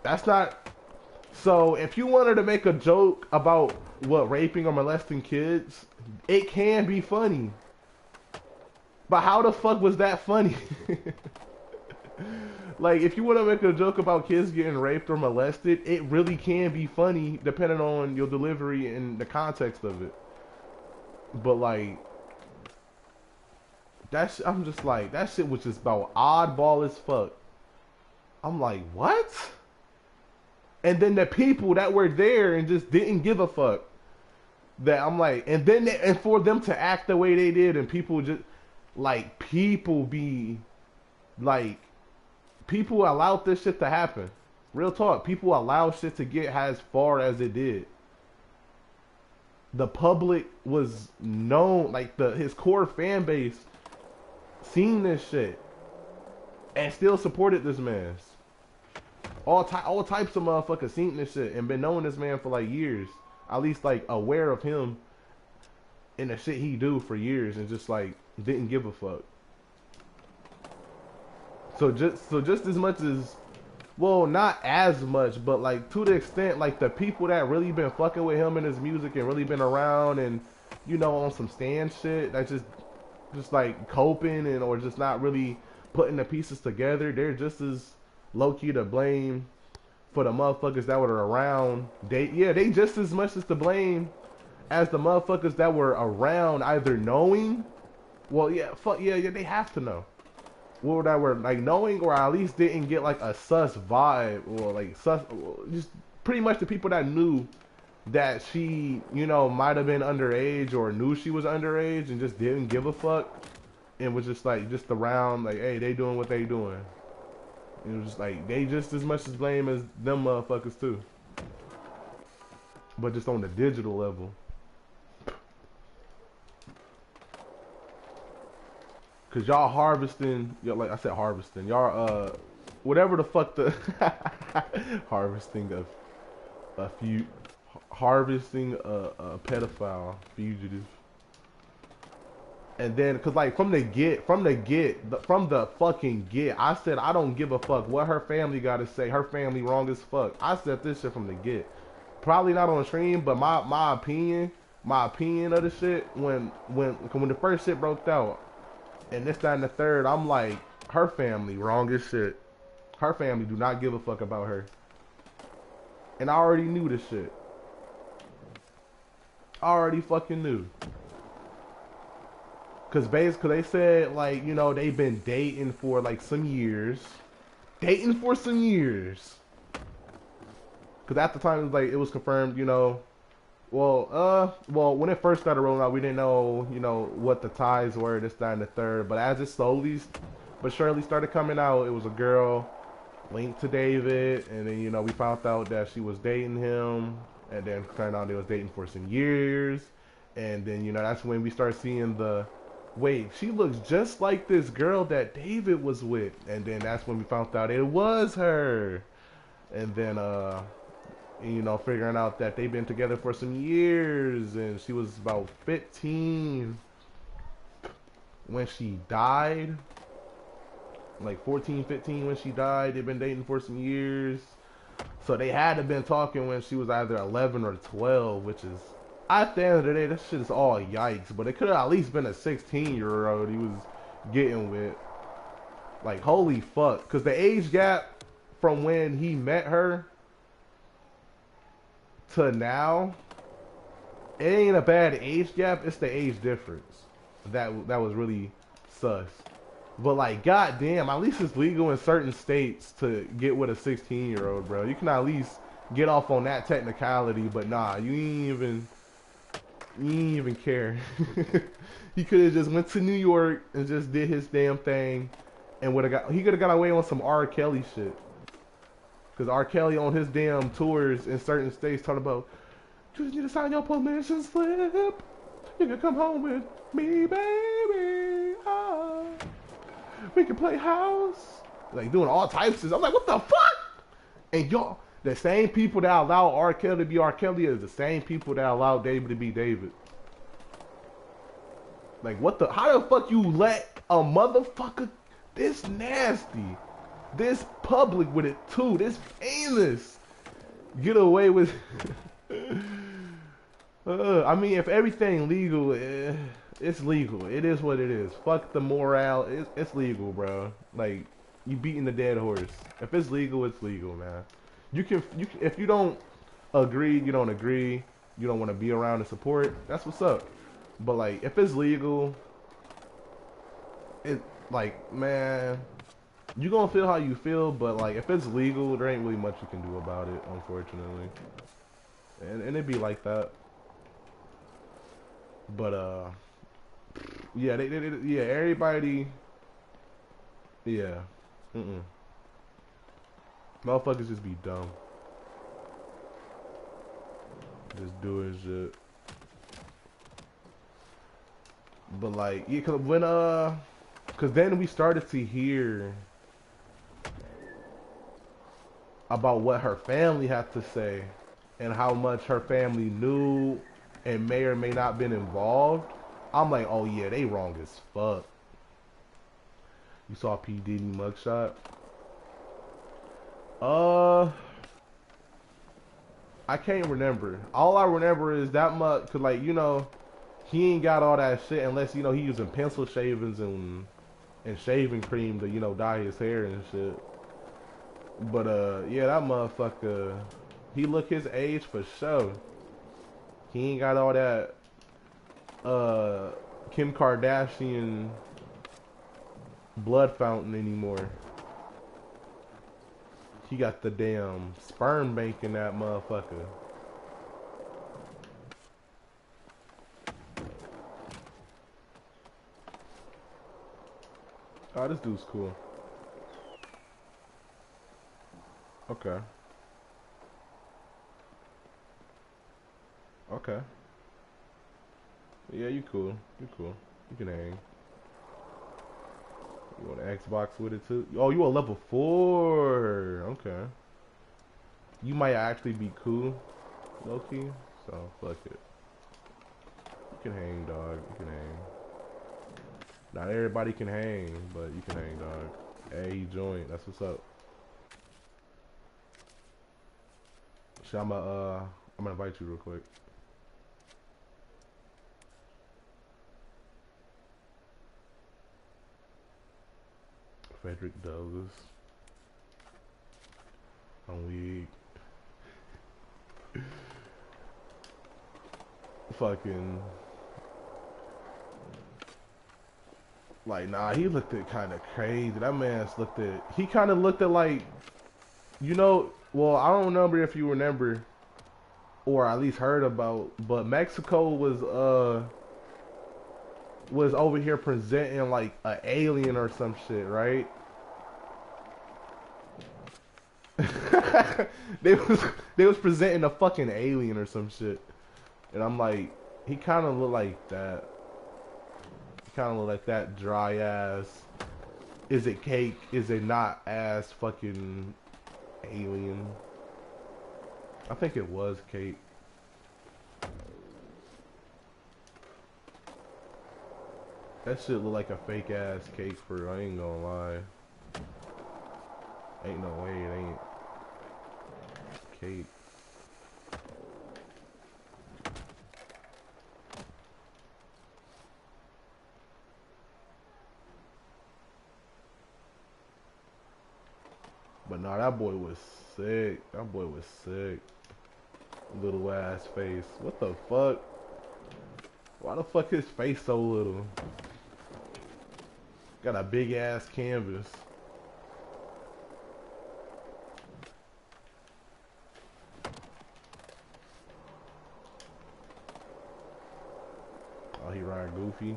that's not. So if you wanted to make a joke about what raping or molesting kids, it can be funny. But how the fuck was that funny? Like, if you want to make a joke about kids getting raped or molested, it really can be funny depending on your delivery and the context of it. But like, I'm just like, that shit was just about oddball as fuck. I'm like, what? And then the people that were there and just didn't give a fuck. That I'm like, and then and for them to act the way they did, and people just like, people be like, people allowed this shit to happen. Real talk, people allowed shit to get as far as it did. The public was known, like his core fan base seen this shit and still supported this man. all types of motherfuckers seen this shit and been knowing this man for like years. At least like aware of him and the shit he do for years, and just like didn't give a fuck. So just as much as, well, not as much, but like to the extent like the people that really been fucking with him and his music and really been around and on some stand shit that just like coping and or just not really putting the pieces together, they're just as low key to blame for the motherfuckers that were around. They just as much as to blame as the motherfuckers that were around, either knowing, well, yeah, fuck yeah, yeah, they have to know. Well, that were like knowing, or at least didn't get like a sus vibe, or like sus, just pretty much the people that knew that she, might have been underage or knew she was underage and just didn't give a fuck and was just like just around, like, hey, they doing what they doing. It was just like they just as much as blame as them motherfuckers too, but just on the digital level. Cause y'all harvesting, like I said, harvesting. Y'all whatever the fuck the harvesting a few, harvesting a pedophile fugitive. And then, cause like from the fucking get, I said I don't give a fuck what her family got to say. Her family wrong as fuck. I said this shit from the get. Probably not on stream, but my opinion of the shit when the first shit broke out, and this, that, and the third, I'm like, her family wrong as shit. Her family do not give a fuck about her. And I already knew this shit. I already fucking knew. Cause basically they said like, they've been dating for like some years. Dating for some years. Cause at the time it was like, it was confirmed, well, when it first started rolling out, we didn't know, what the ties were, this, that, and the third. But as it slowly but surely started coming out, it was a girl linked to David, and then, we found out that she was dating him, and then turned out they was dating for some years, and then, that's when we start seeing the, wait, she looks just like this girl that David was with, and then that's when we found out it was her, and then, figuring out that they've been together for some years, and she was about 15 when she died, like 14, 15 when she died. They've been dating for some years, so they had to have been talking when she was either 11 or 12, which is, at the end of the day, that shit is all yikes, but it could have at least been a 16-year-old he was getting with. Like, holy fuck, because the age gap from when he met her to now, it ain't a bad age gap. It's the age difference that was really sus. But like, goddamn, at least it's legal in certain states to get with a 16-year-old, bro. You can at least get off on that technicality. But nah, you ain't even care. He could have just went to New York and just did his damn thing, and he could have got away on some R. Kelly shit. Because R. Kelly on his damn tours in certain states talking about, you just need to sign your permission slip. You can come home with me, baby. Ah, we can play house. Like doing all types of. I'm like, what the fuck? And y'all, the same people that allow R. Kelly to be R. Kelly is the same people that allow David to be David. Like, what the? How the fuck you let a motherfucker this nasty, this public with it too, this famous, get away with? I mean, if everything legal, it's legal. It is what it is. Fuck the morale. It's legal, bro. Like, you beating the dead horse. If it's legal, it's legal, man. You can if you don't agree, you don't agree. You don't want to be around and support. That's what's up. But like, if it's legal, it like, man, you gonna feel how you feel. But like, if it's legal, there ain't really much you can do about it, unfortunately. And it be like that. But yeah, yeah, everybody, yeah, motherfuckers just be dumb, just doing shit. But like, yeah, cause then we started to hear, about what her family had to say and how much her family knew and may or may not been involved, I'm like, oh yeah, they wrong as fuck. You saw P Diddy mugshot? Uh, I can't remember. All I remember is that much, cause like he ain't got all that shit unless he using pencil shavings and shaving cream to dye his hair and shit. But yeah, that motherfucker, he look his age for sure. He ain't got all that uh Kim Kardashian blood fountain anymore. He got the damn sperm bank in that motherfucker. Oh, this dude's cool. Okay. Okay. Yeah, you cool. You cool. You can hang. You want an Xbox with it too? Oh, you a level 4. Okay. You might actually be cool, low key. So fuck it. You can hang, dog. You can hang. Not everybody can hang, but you can hang, dog. Hey, he joined. That's what's up. So I'm gonna invite you real quick. Frederick Douglass. I'm weak. Fucking. Like, nah, he looked at kind of crazy. That man's looked at. He kind of looked at like, well, I don't remember if you remember, or at least heard about, but Mexico was over here presenting like an alien or some shit, right? they was they was presenting a fucking alien or some shit, and I'm like, he kind of looked like that. He kind of looked like that dry ass. Is it cake? Is it not ass fucking alien? I think it was cake. That shit look like a fake ass cake for. I ain't gonna lie. Ain't no way it ain't cake. But nah, that boy was sick. That boy was sick. Little ass face. What the fuck? Why the fuck his face so little? Got a big ass canvas. Oh, he riding goofy.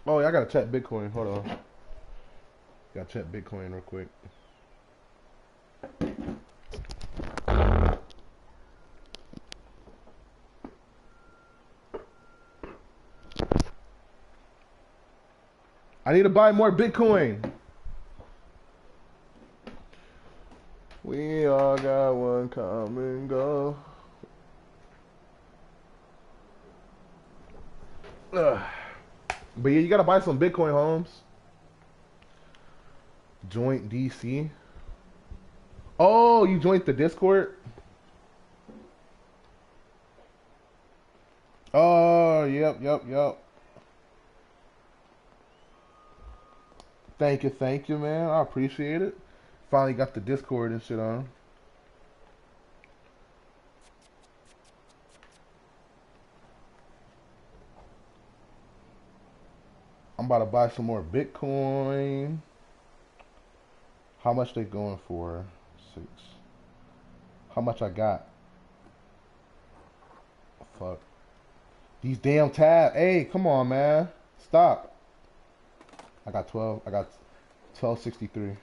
Oh, yeah, I gotta check Bitcoin. Hold on. Gotta check Bitcoin real quick. I need to buy more Bitcoin. We all got one common goal. Ugh. But yeah, you gotta buy some Bitcoin, Holmes. Joint DC. Oh, you joined the Discord? Oh, yep. Thank you, man. I appreciate it. Finally got the Discord and shit on. I'm about to buy some more Bitcoin. How much they going for? 6. How much I got? Fuck. These damn tabs. Hey, come on, man. Stop. I got 12. I got 1263.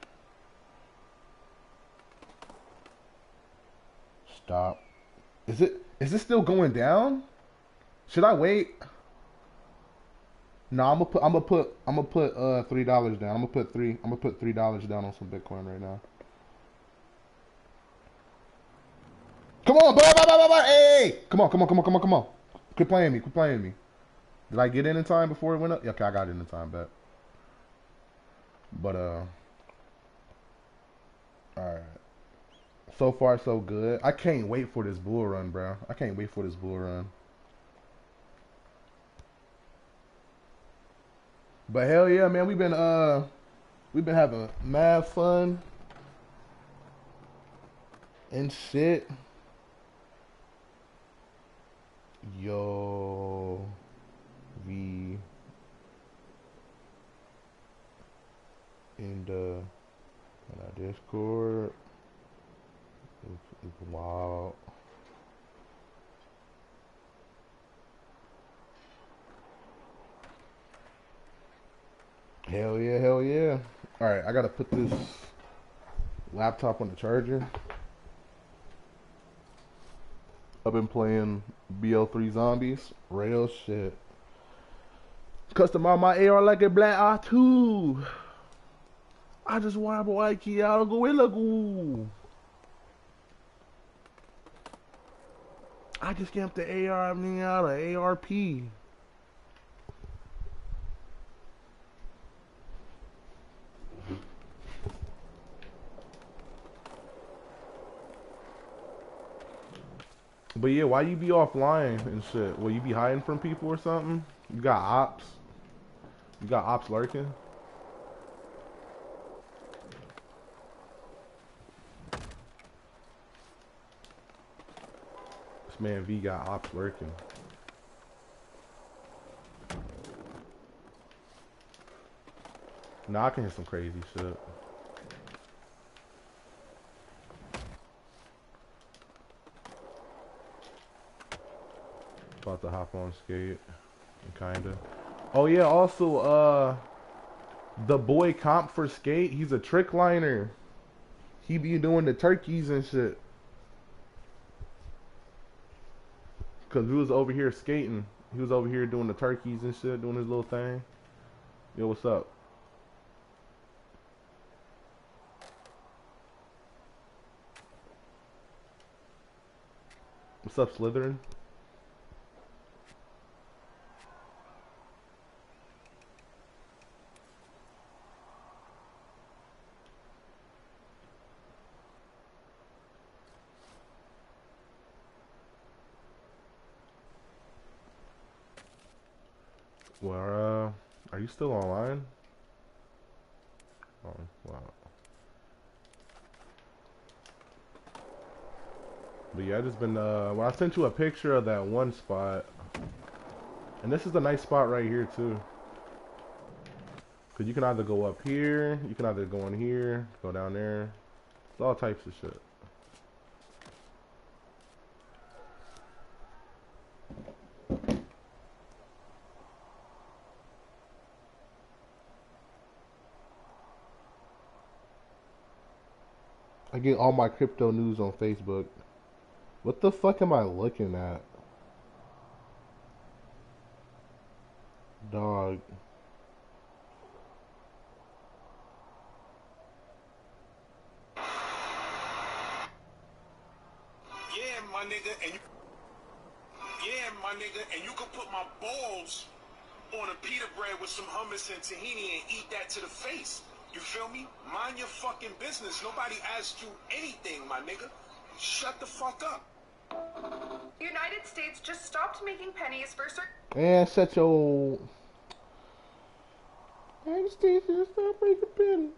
Stop. Is it still going down? Should I wait? No, I'm gonna put $3 down. I'm gonna put $3 down on some Bitcoin right now. Come on, bye. Hey, come on. Quit playing me. Did I get in time before it went up? Yeah, okay, I got in time, bet. But all right. So far so good. I can't wait for this bull run, bro. I can't wait for this bull run. But hell yeah, man, we've been having mad fun and shit. Yo, V in our Discord. It's wild. Hell yeah, hell yeah. All right, I gotta put this laptop on the charger. I've been playing BO3 Zombies. Real shit. Customize my AR like a black R2. I just want a white key out of Gorilla Glue. I just camped the AR I mean out of ARP. But yeah, why you be offline and shit? Will you be hiding from people or something? You got ops? You got ops lurking? This man V got ops lurking. Nah, I can hear some crazy shit. About to hop on skate. Kinda. Oh yeah, also the boy comp for skate, he's a trick liner. He be doing the turkeys and shit. Cause we was over here skating. He was over here doing the turkeys and shit, doing his little thing. Yo, what's up? What's up, Slytherin? Well, are you still online? Oh, wow. But yeah, I just been, well, I sent you a picture of that one spot. And this is a nice spot right here, too. Because you can either go up here, you can either go in here, go down there. It's all types of shit. I get all my crypto news on Facebook. What the fuck am I looking at? Dog. Yeah, my nigga, and you can put my balls on a pita bread with some hummus and tahini and eat that to the face. You feel me? Mind your fucking business. Nobody asked you anything, my nigga. Shut the fuck up. The United States just stopped making pennies for And shut your... United States just stop making pennies.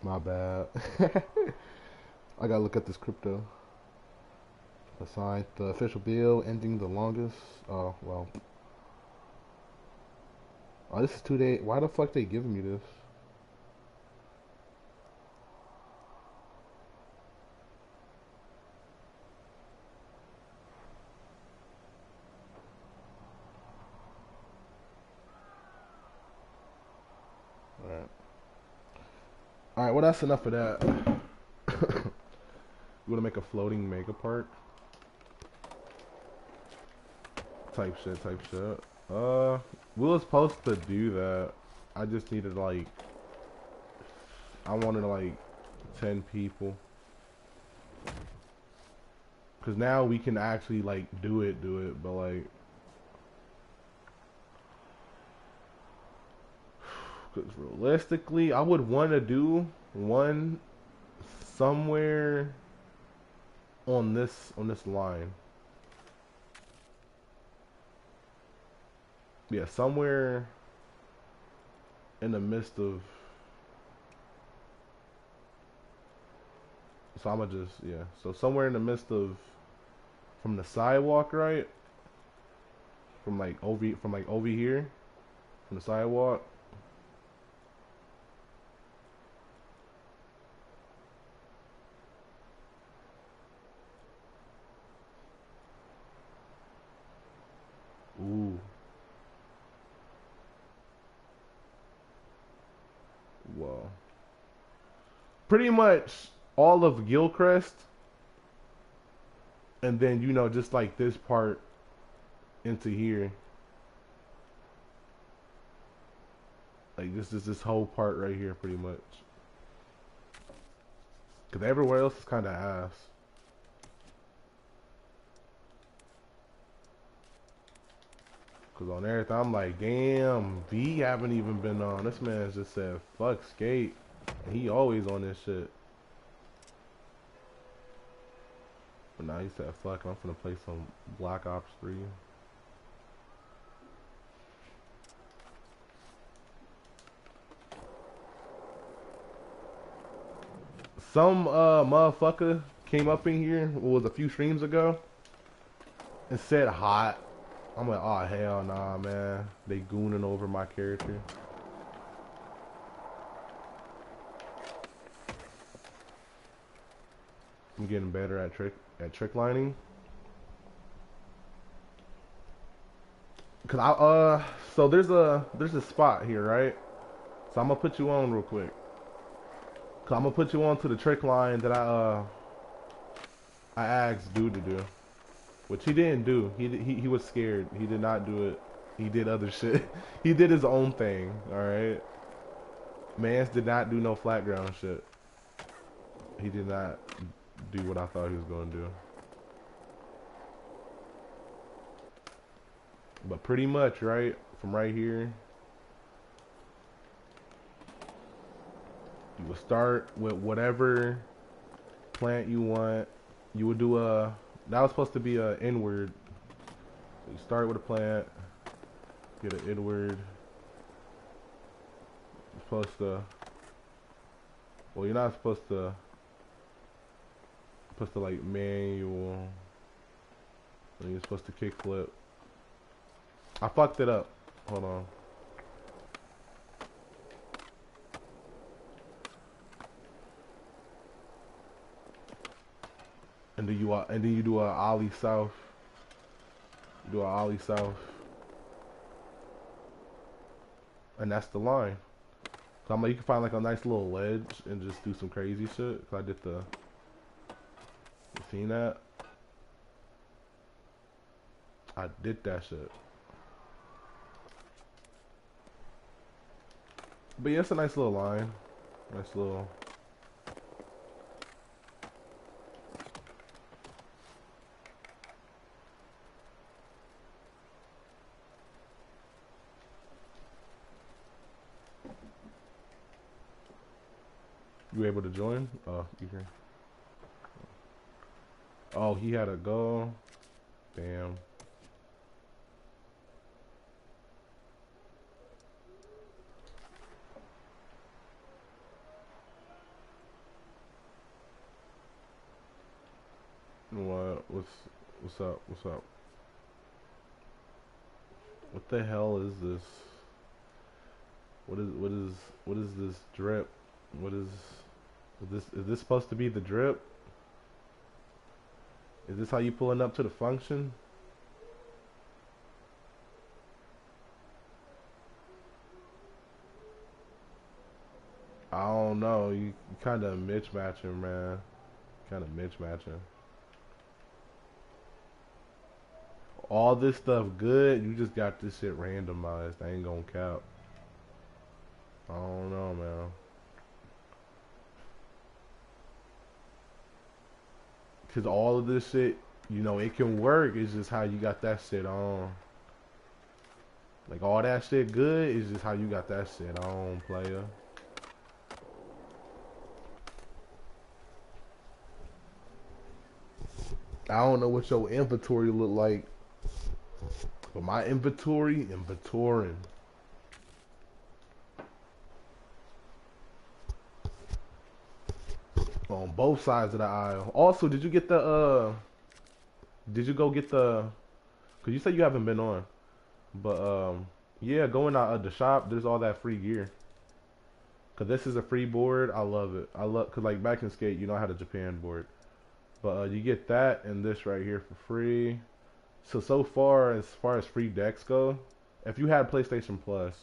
My bad. I gotta look at this crypto. Assigned the official bill ending the longest. Oh, well. Oh, this is 2 days. Why the fuck they giving me this? Alright. Alright, well that's enough of that. We wanna make a floating mega park. Type shit, type shit. We was supposed to do that. I just needed like, I wanted like 10 people. Cause now we can actually like do it, but like, cause realistically, I would want to do one somewhere on this line. Yeah, somewhere in the midst of. So I'ma just, yeah. So somewhere in the midst of, from the sidewalk, right? From like over here, from the sidewalk. Ooh. Whoa. Pretty much all of Gilcrest, and then you know just like this part into here. Like this whole part right here, pretty much. Cause everywhere else is kind of ass. Cause on everything, I'm like, damn, V haven't even been on. This man just said fuck skate, and he always on this shit. But now he said fuck, I'm finna play some Black Ops 3. Some motherfucker came up in here, what was a few streams ago, and said hot. I'm like, oh hell nah, man. They gooning over my character. I'm getting better at trick lining. Cause so there's a spot here, right? So I'm gonna put you on real quick. Cause I'm gonna put you on to the trick line that I asked dude to do, which he didn't do. He was scared. He did not do it. He did other shit. He did his own thing. All right. Mans did not do no flat ground shit. He did not do what I thought he was gonna do. But pretty much, right, from right here, you would start with whatever plant you want. You would do that was supposed to be a inward. So you start with a plant, get an inward. You're supposed to, well, you're not supposed to like manual. And you're supposed to kickflip. I fucked it up. Hold on. And then you do a ollie south. You do a ollie south. And that's the line. So I'm like, you can find like a nice little ledge and just do some crazy shit. Cause I did the, you seen that? I did that shit. But yeah, it's a nice little line. Nice little. You able to join? Oh, you can. Oh, he had to go. Damn. What? What's up? What's up? What the hell is this? What is this drip? What is this supposed to be the drip? Is this how you pulling up to the function? I don't know. know. You kind of mismatching, man. Kind of mismatching. All this stuff good. You just got this shit randomized. I ain't gonna cap. I don't know, man. Cause all of this shit, you know, it can work. It's just how you got that shit on. Like all that shit good is just how you got that shit on, player. I don't know what your inventory look like, but my inventorying on both sides of the aisle. Also, did you get the did you go get the? Cause you said you haven't been on, but yeah, going out of the shop. There's all that free gear. Cause this is a free board. I love it. I love cause like back in skate, you know I had a Japan board, but you get that and this right here for free. So far as free decks go, if you had PlayStation Plus,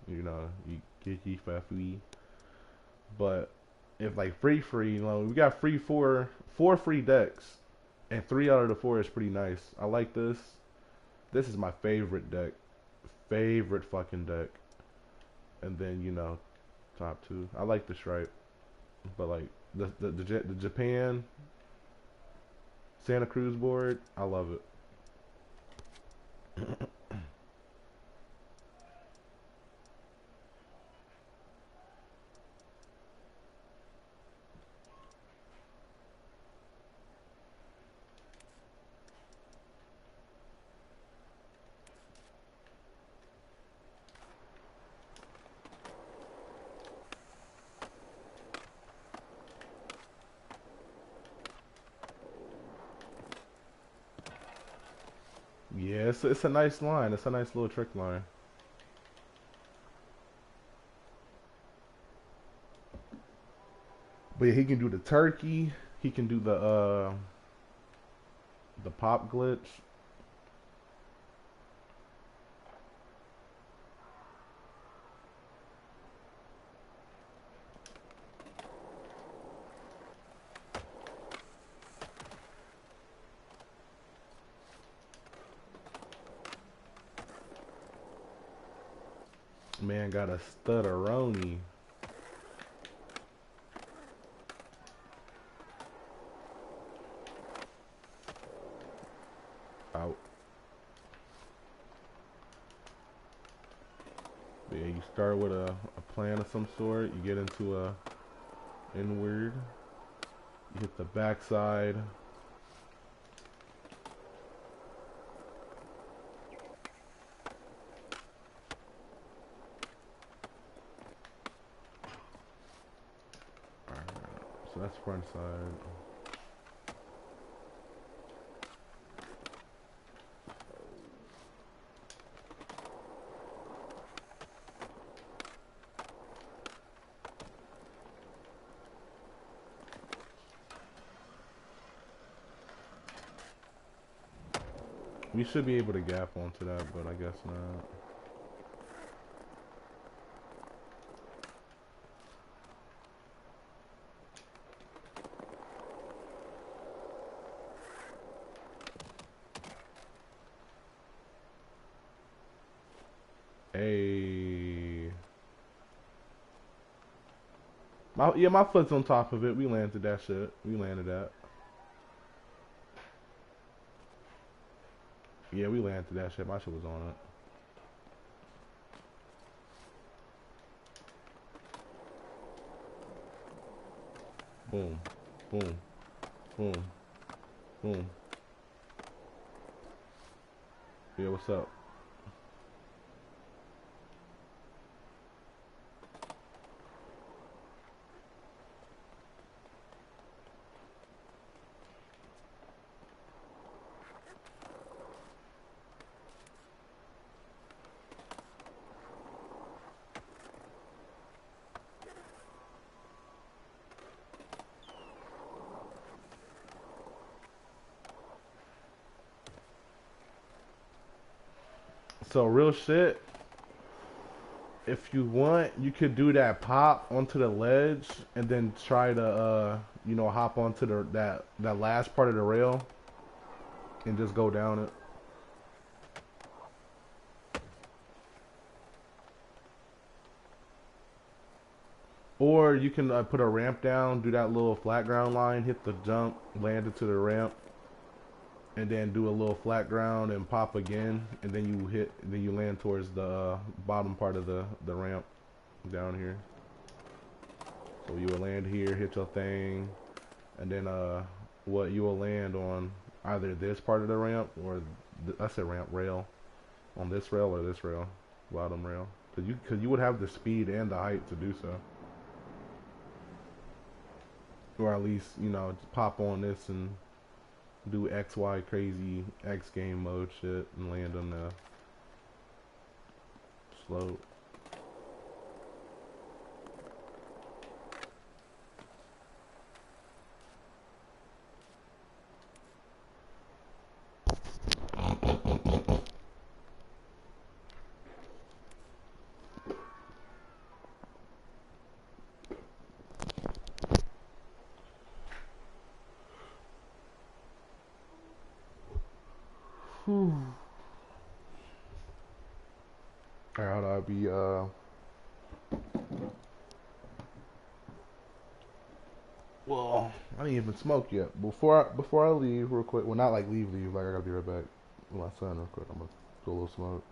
you know you get you for free. But if like free, you know we got free four free decks, and 3 out of the 4 is pretty nice. I like this. This is my favorite deck, favorite fucking deck. And then you know top 2. I like the stripe, but like the Japan Santa Cruz board, I love it. Yeah, it's a nice line. It's a nice little trick line. But yeah, he can do the turkey. He can do the pop glitch. Man got a stutteroni. Out. But yeah, you start with a plan of some sort. You get into a inward. You hit the backside. Alright, so that's front side. We should be able to gap onto that, but I guess not. Hey. My foot's on top of it. We landed that shit. We landed that. Yeah, we landed that shit. My shit was on it. Boom. Boom. Boom. Boom. Yeah, what's up? So real shit. If you want, you could do that pop onto the ledge and then try to you know, hop onto that last part of the rail and just go down it. Or you can put a ramp down, do that little flat ground line, hit the jump, land into the ramp, and then do a little flat ground and pop again, and then you land towards the bottom part of the ramp down here. So you will land here, hit your thing, and then what you will land on either this part of the ramp or I said ramp rail, on this rail or this rail, bottom rail, cause you would have the speed and the height to do so. Or at least, you know, just pop on this and do XY crazy X game mode shit and land on the slope. Whew. Alright, I'll be well, I didn't even smoke yet. Before I leave real quick, well not like leave, like I gotta be right back with my son real quick. I'm gonna do a little smoke.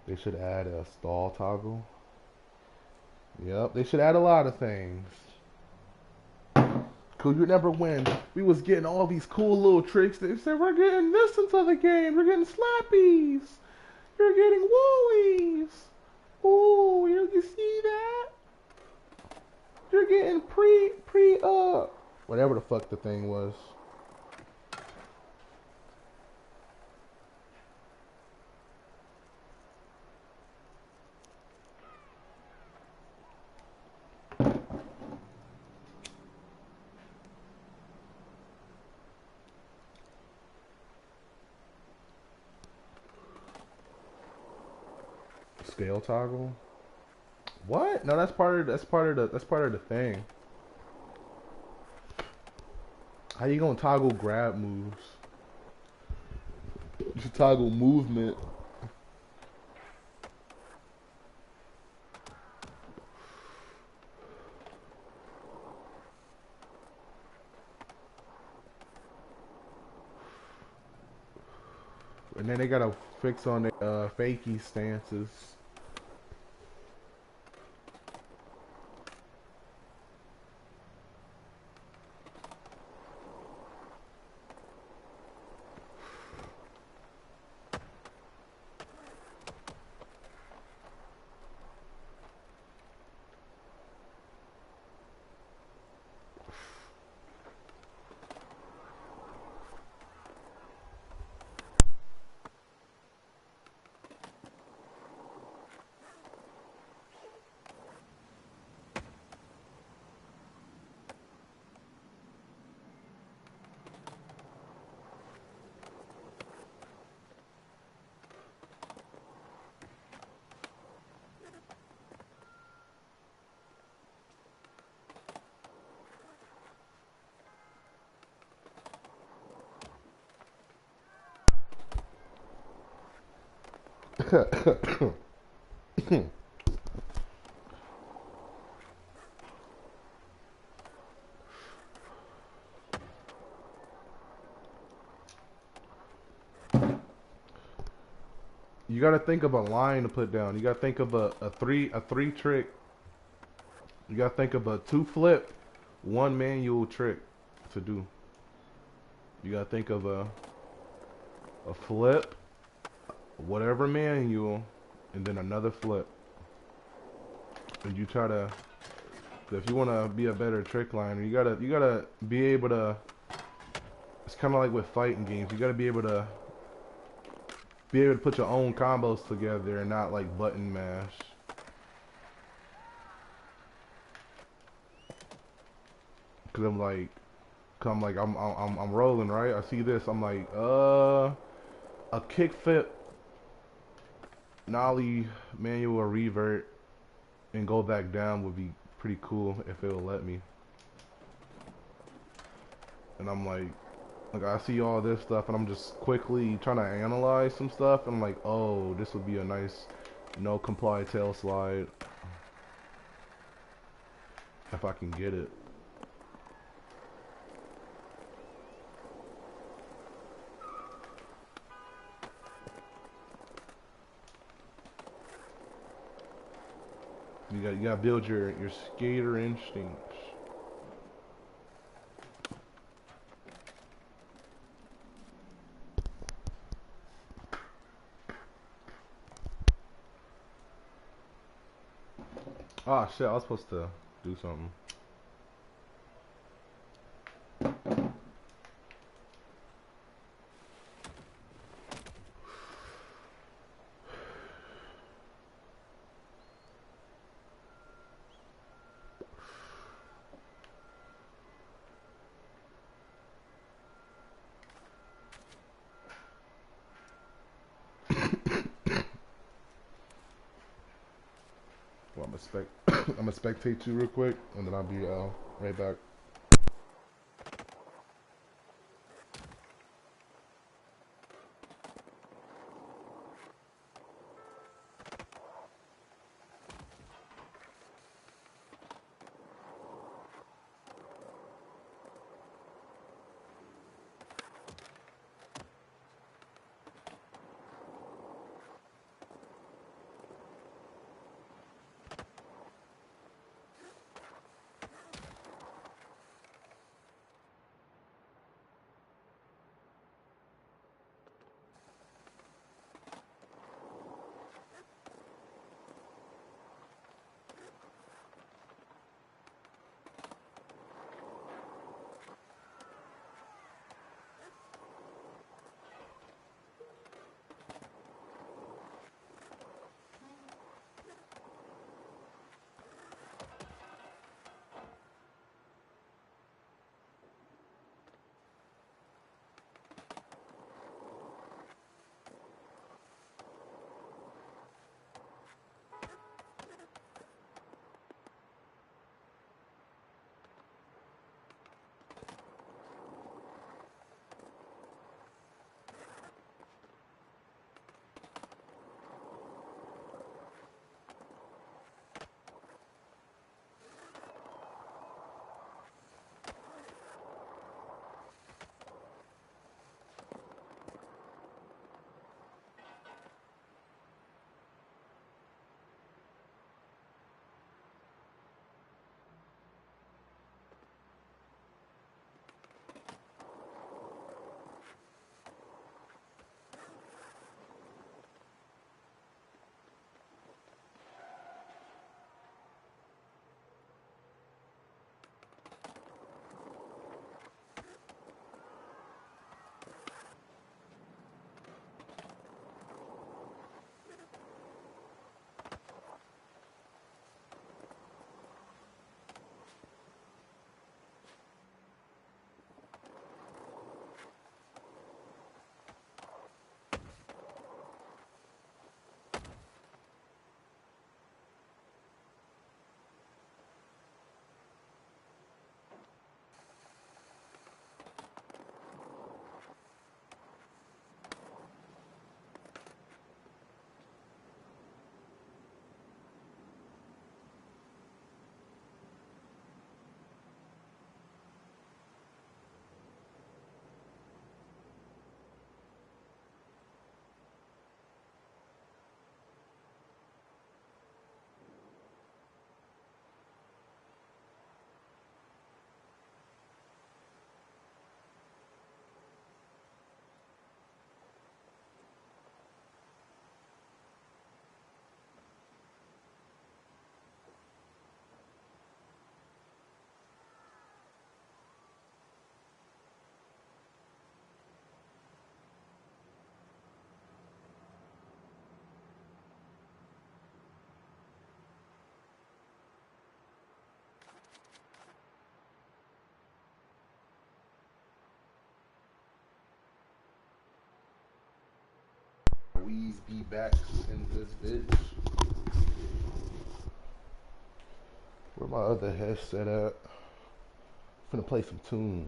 They should add a stall toggle. Yep, they should add a lot of things. Cause you remember when we was getting all these cool little tricks, they said we're getting this into the game, we're getting slappies, you're getting woolies. Ooh, you see that? You're getting whatever the fuck the thing was. Scale toggle? What? No, that's part of the thing. How you gonna toggle grab moves? You should toggle movement. And then they gotta fix on the fakie stances. You gotta think of a line to put down. You gotta think of a three trick. You gotta think of a two flip, one manual trick to do. You gotta think of a flip, whatever manual, and then another flip. And you try to, if you wanna be a better trick liner, you gotta be able to. It's kind of like with fighting games. You gotta be able to put your own combos together and not like button mash. Cause I'm rolling, right? I see this. I'm like, a kick flip nollie manual or revert and go back down would be pretty cool if it will let me. And I'm like I see all this stuff and I'm just quickly trying to analyze some stuff and I'm like, oh, this would be a nice no comply tail slide if I can get it. You gotta build your skater instincts. Ah shit, I was supposed to do something. Well, I'm gonna spectate you real quick, and then I'll be right back. be back in this bitch. Where my other headset at? Finna play some tunes.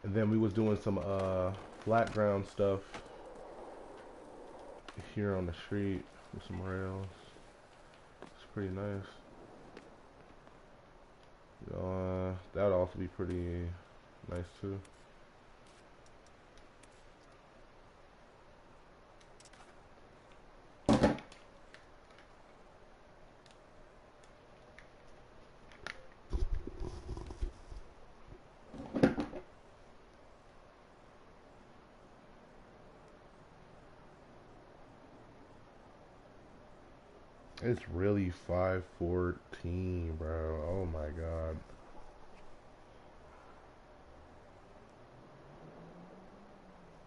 And then we was doing some flat ground stuff here on the street with some rails. It's pretty nice. That would also be pretty nice too. It's really 5:14, bro. Oh my god.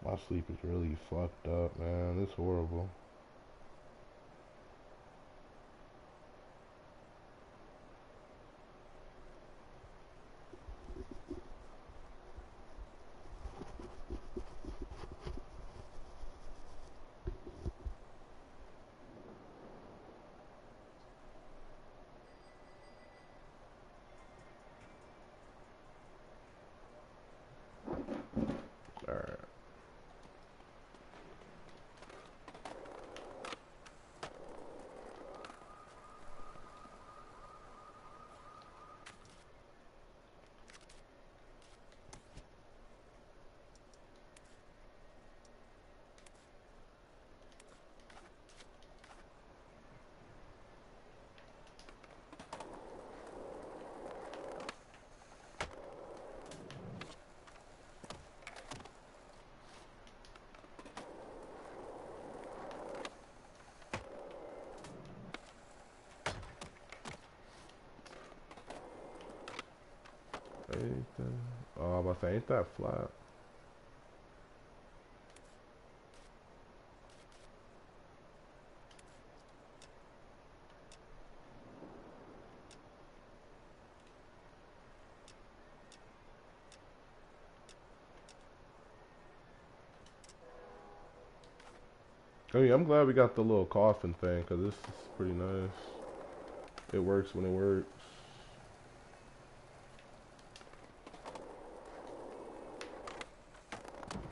My sleep is really fucked up, man. It's horrible. Alright. Ain't that, oh, I'm about to say, ain't that flat? Oh yeah, I'm glad we got the little coffin thing, because this is pretty nice. It works when it works.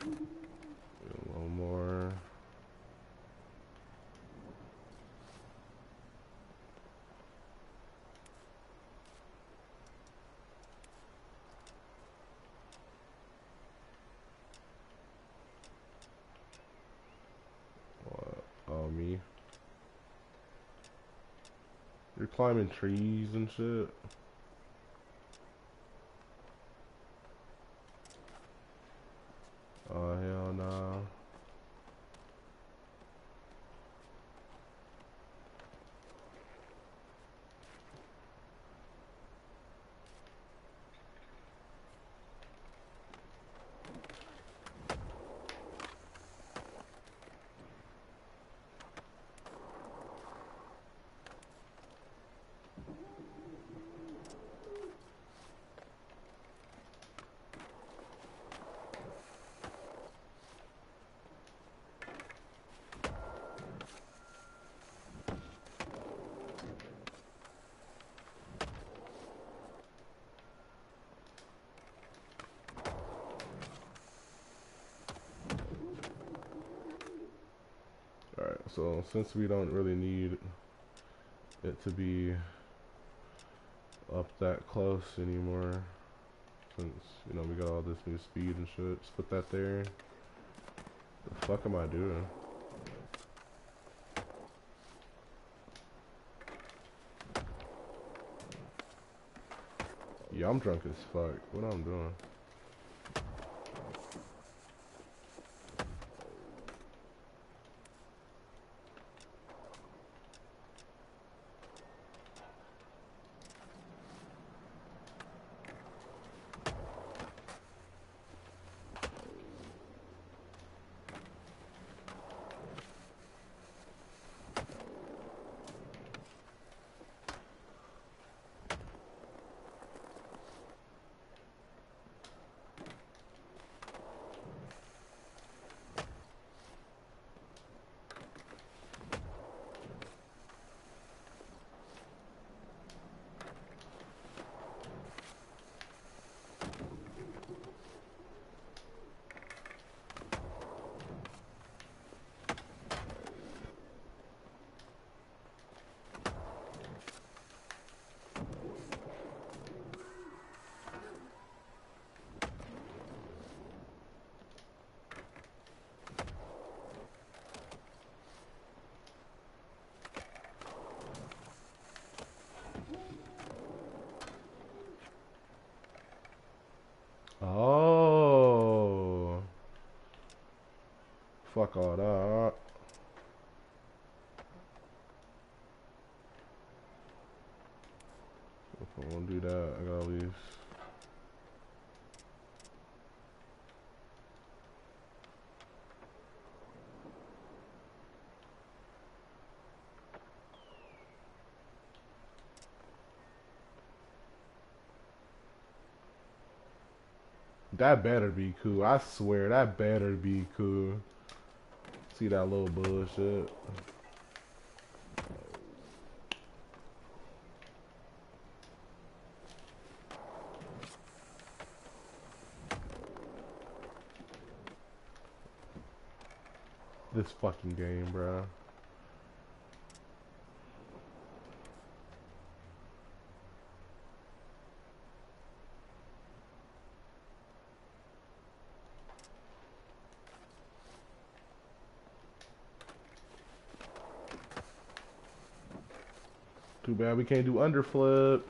A little more. What? Oh, me. You're climbing trees and shit. Oh, hell no. Alright, so since we don't really need it to be up that close anymore, since, you know, we got all this new speed and shit, just put that there. The fuck am I doing? Yeah, I'm drunk as fuck. What I'm doing? Fuck all that. If I won't do that, I gotta leave. That better be cool. I swear, that better be cool. See that little bullshit. This fucking game, bro. Too bad we can't do underflips.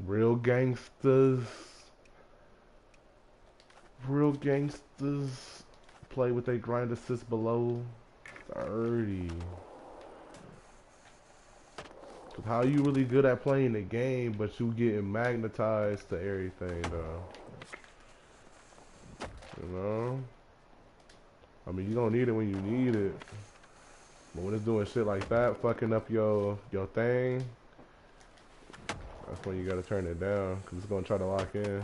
Real gangsters. Real gangsters play with a grind assist below 30. Cause how you really good at playing the game, but you getting magnetized to everything though. You know? I mean, you don't need it when you need it. But when it's doing shit like that, fucking up your thing, that's when you gotta turn it down. Cause it's gonna try to lock in.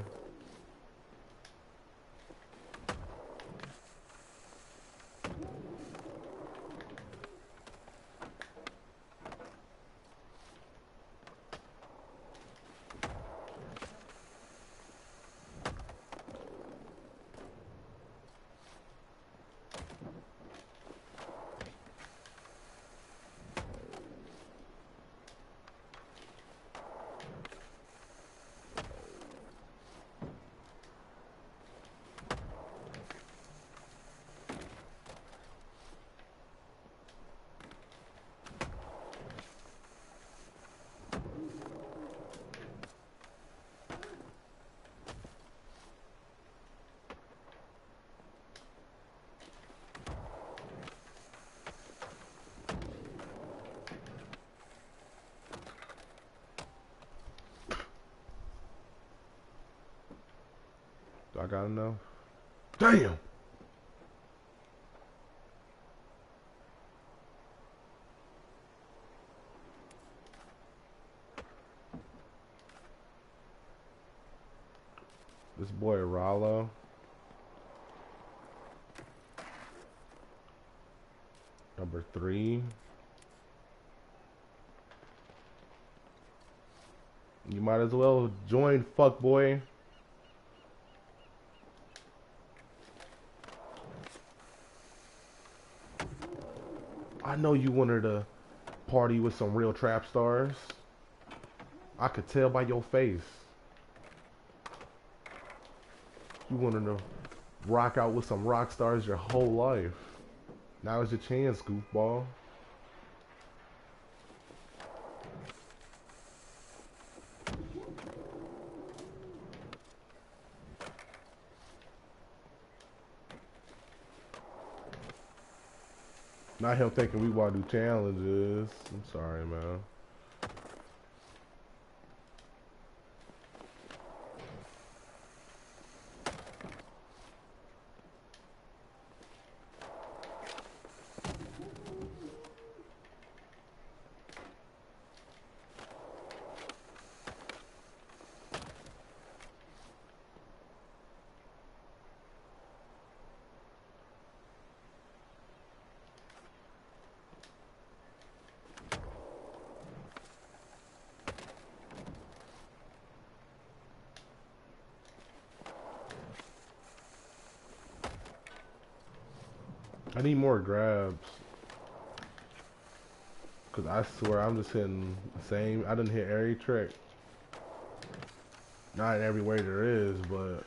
Do I got enough? Damn! This boy Rollo. Number 3. You might as well join, fuck boy. I know you wanted to party with some real trap stars. I could tell by your face. You wanted to rock out with some rock stars your whole life. Now is your chance, goofball. Not him thinking we want to do challenges. I'm sorry, man. I need more grabs. Cause I swear I'm just hitting the same. I didn't hit every trick. Not everywhere there is, but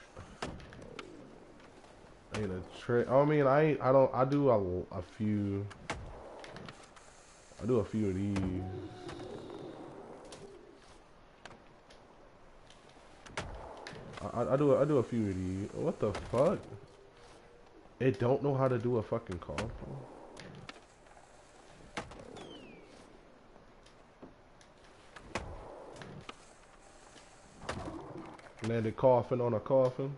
ain't a trick. I mean, I don't. I do a few. I do a few of these. I do a few of these. What the fuck? It don't know how to do a fucking coffin. Landed coffin on a coffin.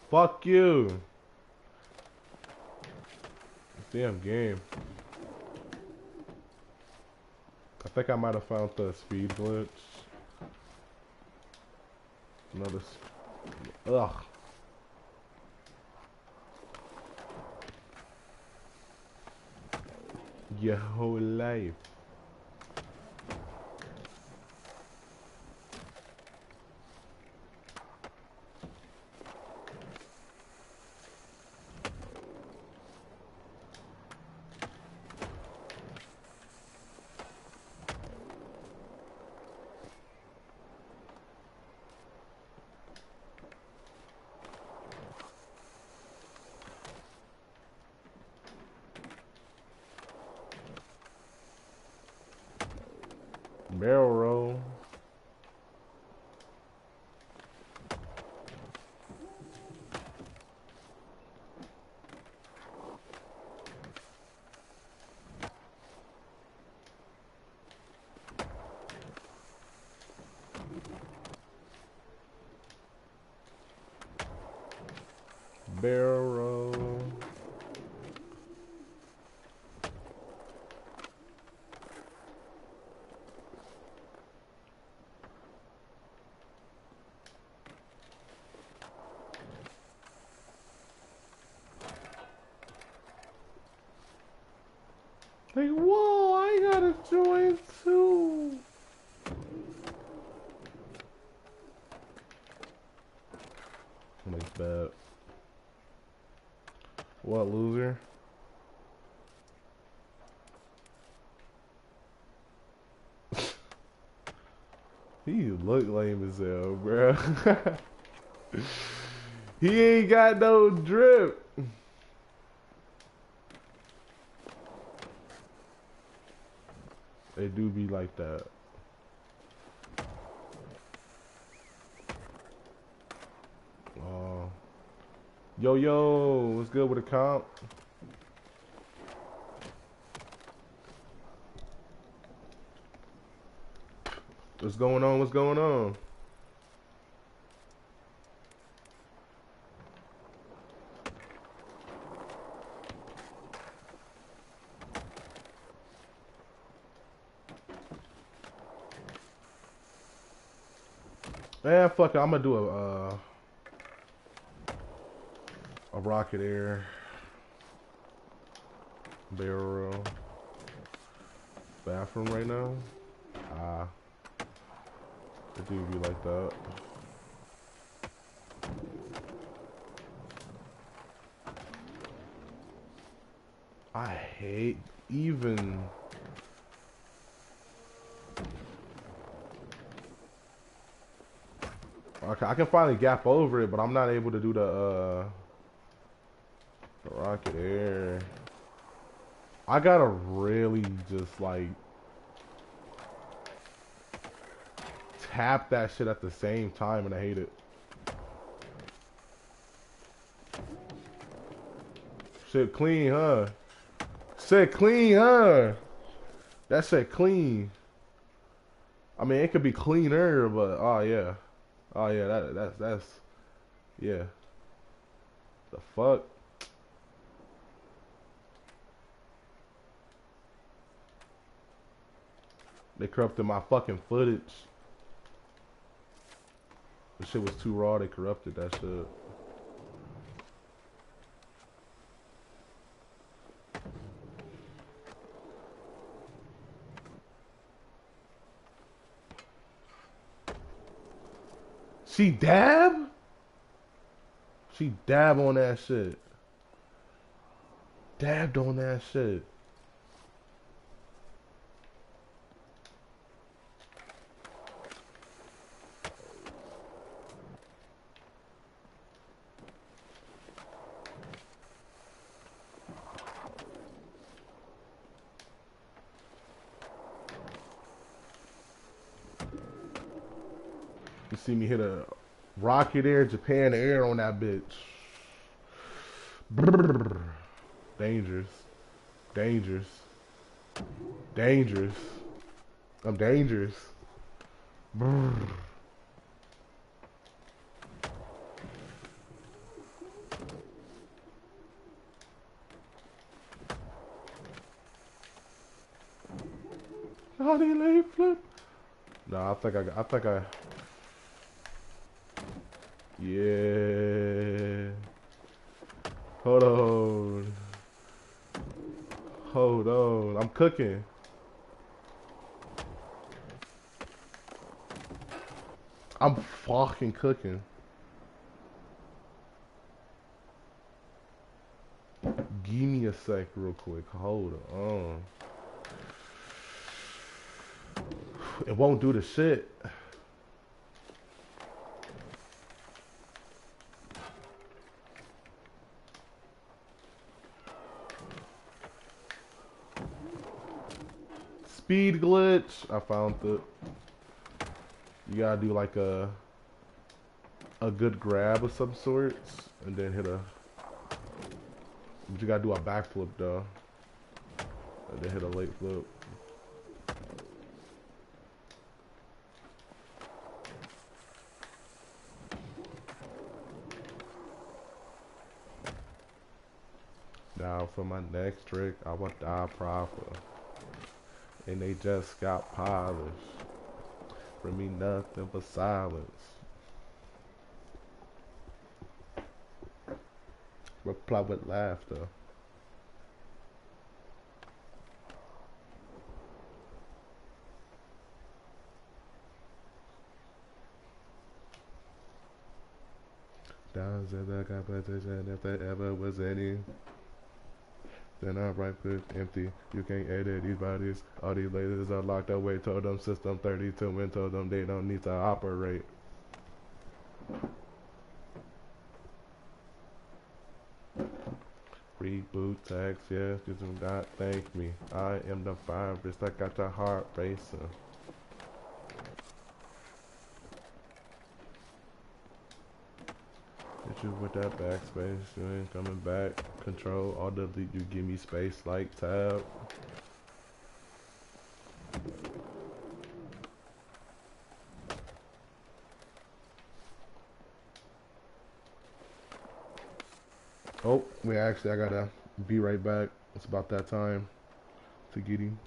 Fuck you. Damn game. I think I might have found the speed glitch. Another. Ugh. Your whole life. Barrel roll. Barrel roll. Like, whoa, I gotta join too. Like that. What, loser? He look lame as hell, bro. He ain't got no drip. They do be like that. Oh. Yo, what's good with the comp? What's going on? What's going on? Man, fuck it. I'm gonna do a A rocket air. Barrel. Bathroom right now? Ah. It do be like that. I hate even... Okay, I can finally gap over it, but I'm not able to do the rocket air. I gotta really just like tap that shit at the same time, and I hate it. Shit clean, huh? Shit clean, huh? That shit clean. I mean, it could be cleaner, but oh yeah, that's yeah. The fuck. They corrupted my fucking footage. The shit was too raw. They corrupted that shit. She dab? She dab on that shit. Dabbed on that shit. You see me hit a rocket air, Japan air on that bitch. Brrr. Dangerous. Dangerous. Dangerous. I'm dangerous. Brrr. How do you lay flip? No, I think I, yeah. Hold on. Hold on. I'm cooking. I'm fucking cooking. Give me a sec real quick. Hold on. It won't do the shit. Speed glitch. I found it. You gotta do like a good grab of some sorts, and then hit a. But you gotta do a backflip though, and then hit a late flip. Now for my next trick, I will die proper, and they just got polished. Bring me nothing but silence. Reply with laughter. Down to the competition, if there ever was any. Then I right click empty. You can't edit these bodies. All these ladies are locked away. Told them system 32 and told them they don't need to operate. Reboot tags, yes, you do not thank me. I am the virus that got your heart racing. Hit you with that backspace, you ain't coming back. Control, all delete, you give me space like tab. Oh, wait, actually, I gotta be right back. It's about that time to get him.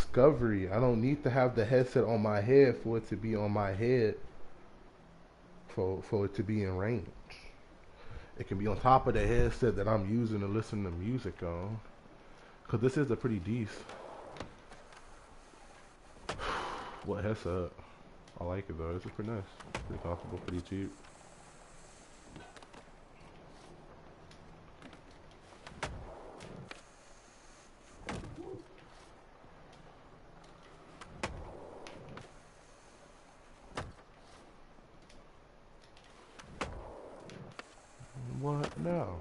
discovery. I don't need to have the headset on my head for it to be on my head for it to be in range. It can be on top of the headset that I'm using to listen to music on. Cause this is a pretty decent. What headset? I like it though. It's pretty nice. Pretty comfortable. Pretty cheap. What now?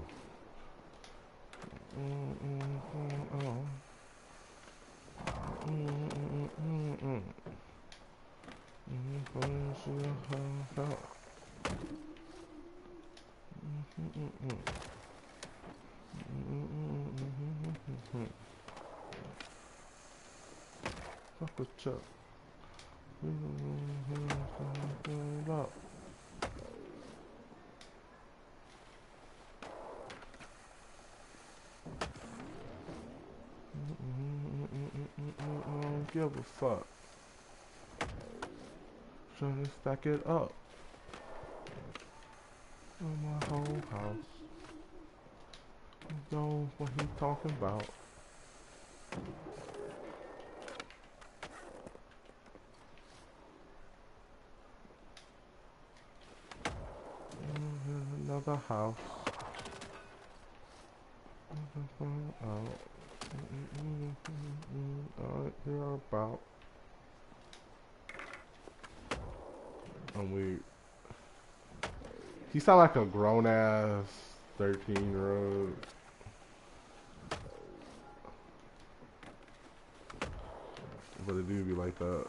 Fuck with Chuck. I don't give a fuck. Trying to stack it up on my whole house. Know what he talking about. Another house. Out. Hear about. I'm weird. He sound like a grown ass 13-year-old. But it do be like that.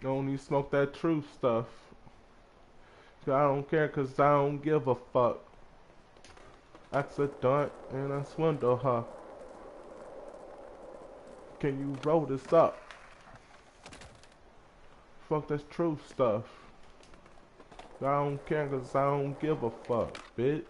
Don't need smoke that truth stuff. I don't care cause I don't give a fuck. Accident and I swindle her. Can you roll this up? Fuck that's truth stuff. I don't care cause I don't give a fuck, bitch.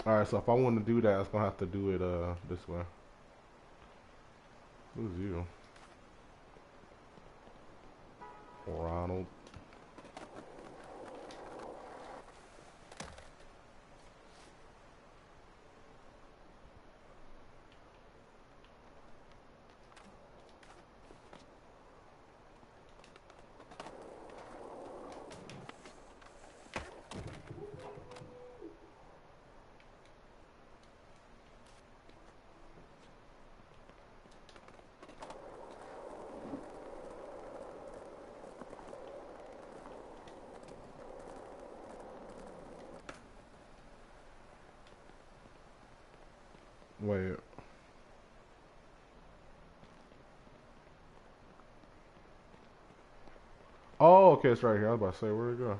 Alright, so if I want to do that, I'm gonna have to do it this way. Who's you? Ronald. Wait. Oh, okay, it's right here. I was about to say, where'd it go?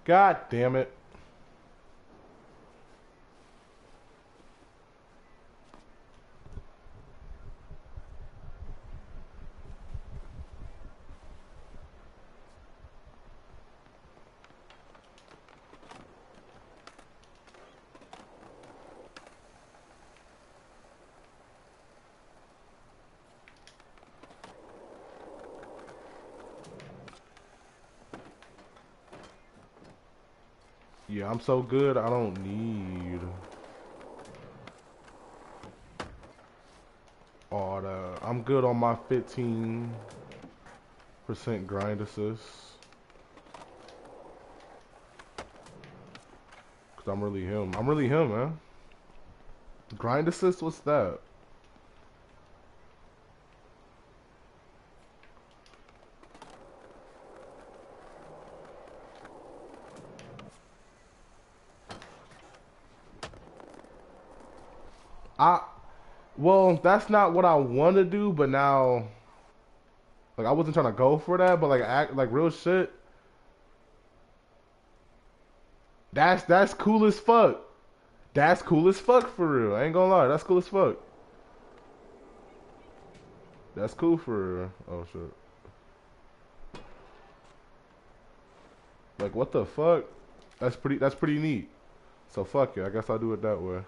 God damn it. Yeah, I'm so good, I don't need all that. I'm good on my 15% grind assist. Cause I'm really him. I'm really him, man. Grind assist, what's that? I well, that's not what I want to do, but now like I wasn't trying to go for that, but like act like real shit. That's cool as fuck. That's cool as fuck for real. I ain't gonna lie, that's cool as fuck. That's cool for real. Oh shit. Like what the fuck? That's pretty neat. So fuck it. I guess I'll do it that way.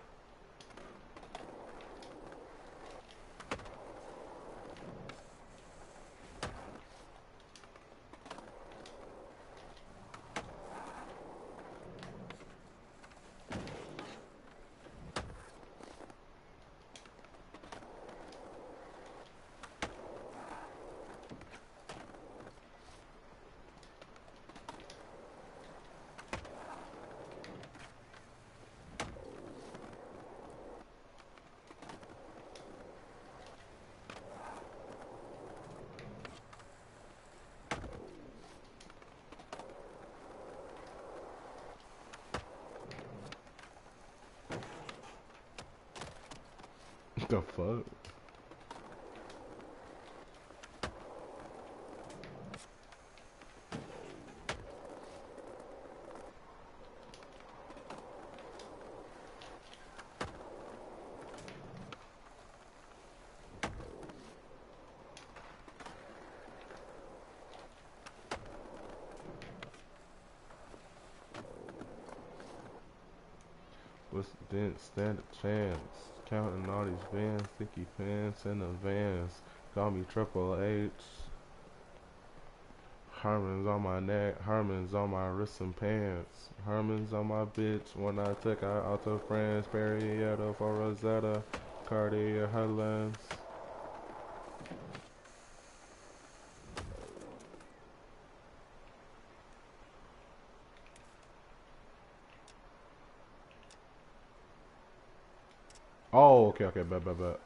The fuck? What's didn't stand a chance? Counting all these vans, sticky pants in the vans. Call me Triple H. Herman's on my neck, Herman's on my wrists and pants. Herman's on my bitch when I took her out to France. Perrietta for Rosetta, Cartier headlands. Oh, okay, okay, bet.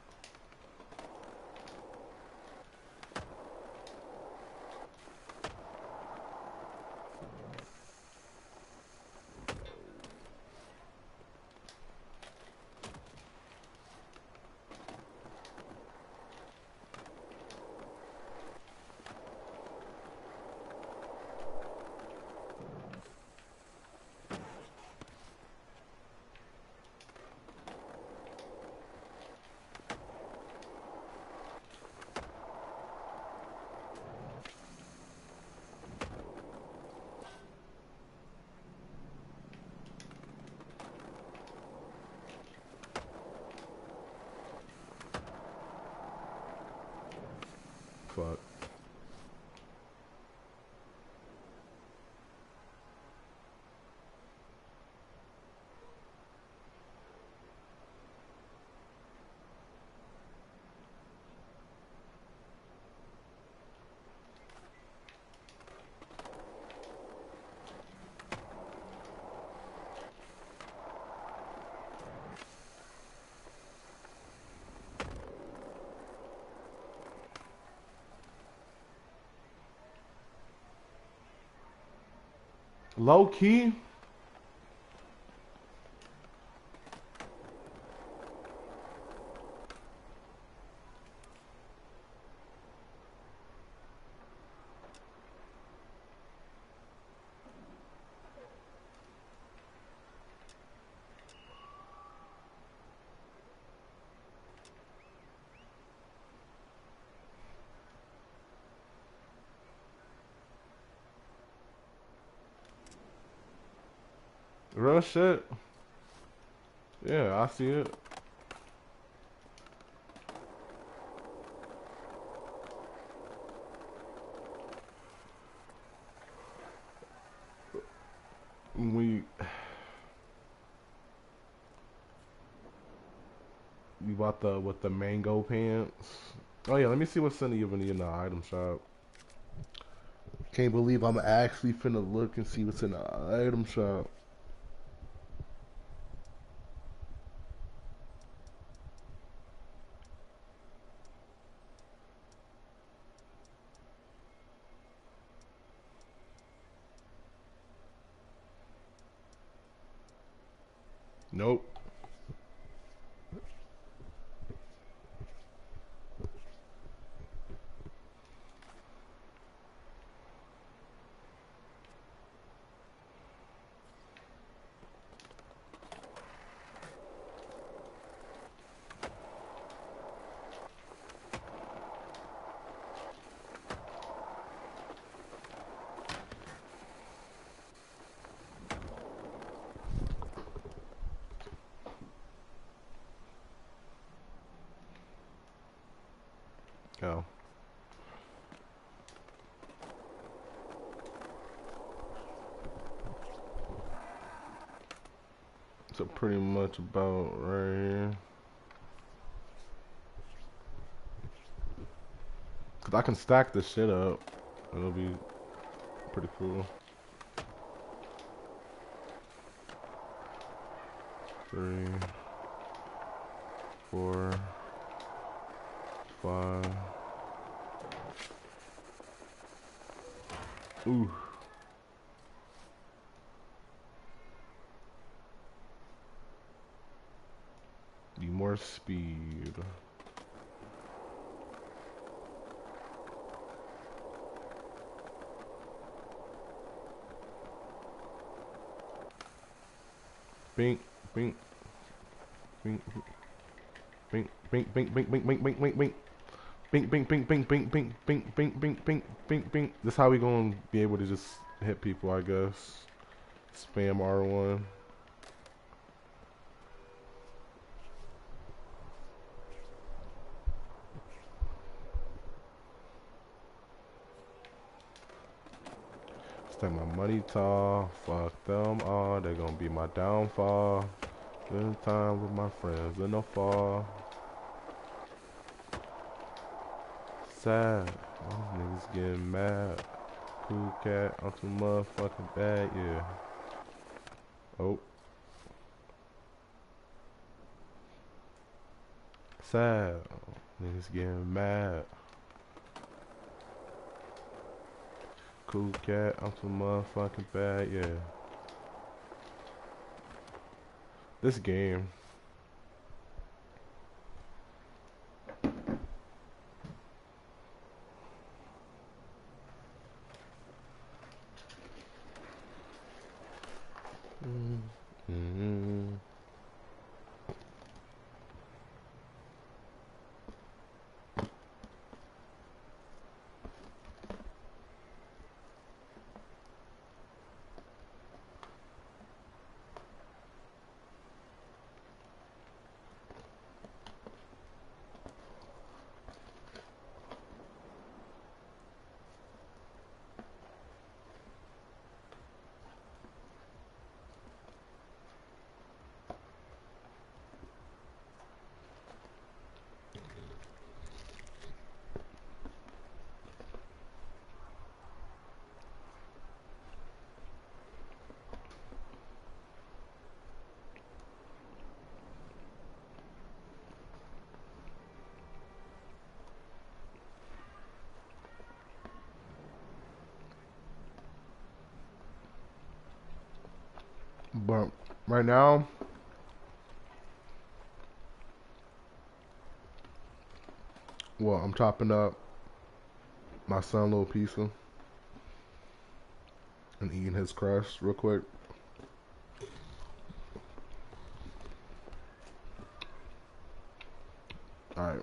Fuck. Low key? Real shit? Yeah, I see it. We You bought the with the mango pants. Oh yeah, let me see what's even in the item shop. Can't believe I'm actually finna look and see what's in the item shop. Nope. Oh. So pretty much about right here. Cause I can stack this shit up. It'll be pretty cool. 3, 4, 5. Ooh. Need more speed. Bink, bink, bink, bink, bink, bink, bink, bink, bink, bink, bink, bink. Bink, bink, bink, bink, bink, bink, bink, bink, bink, bink, bink, bink. This how we gonna be able to just hit people, I guess. Spam R1. Stack my money tall. Fuck them all. They gonna be my downfall. Good time with my friends in the fall. Sad. Oh, niggas getting mad. Cool cat. I'm too motherfucking bad, yeah. Oh. Sad. Niggas getting mad. Cool cat. I'm too motherfucking bad, yeah. This game. Mm-hmm. But right now, well, I'm chopping up my son little pizza and eating his crust real quick. Alright.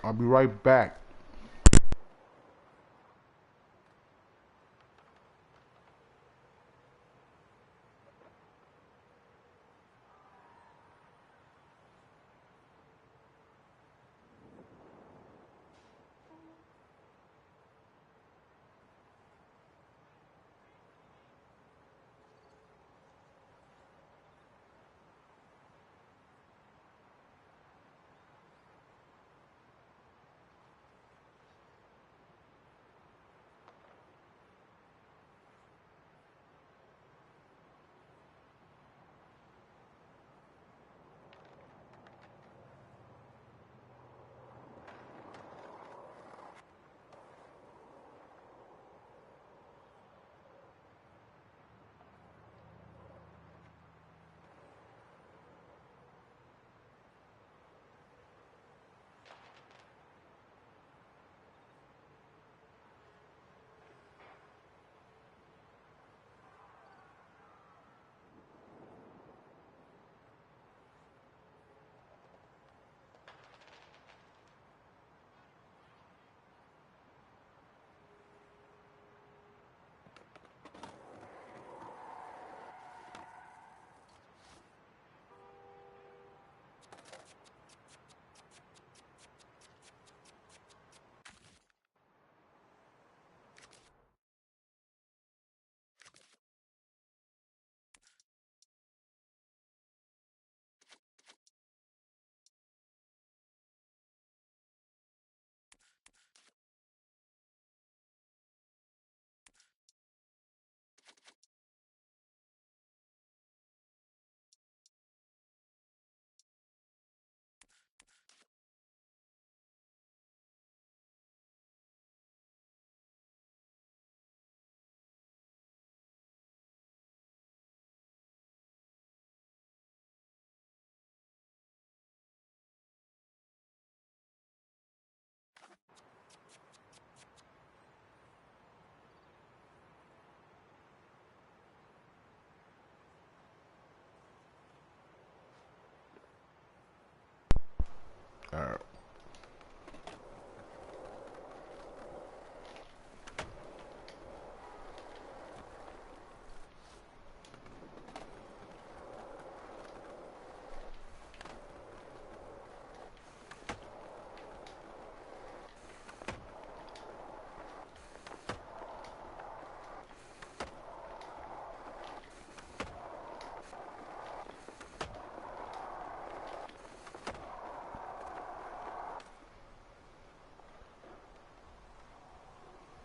I'll be right back.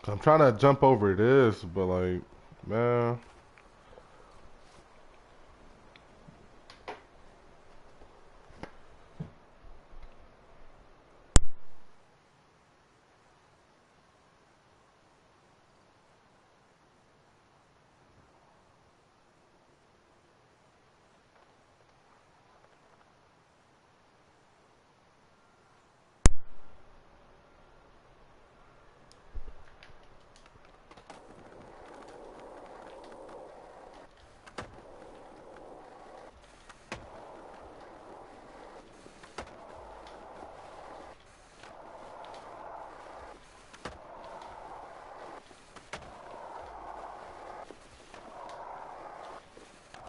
I'm trying to jump over this, but like, man.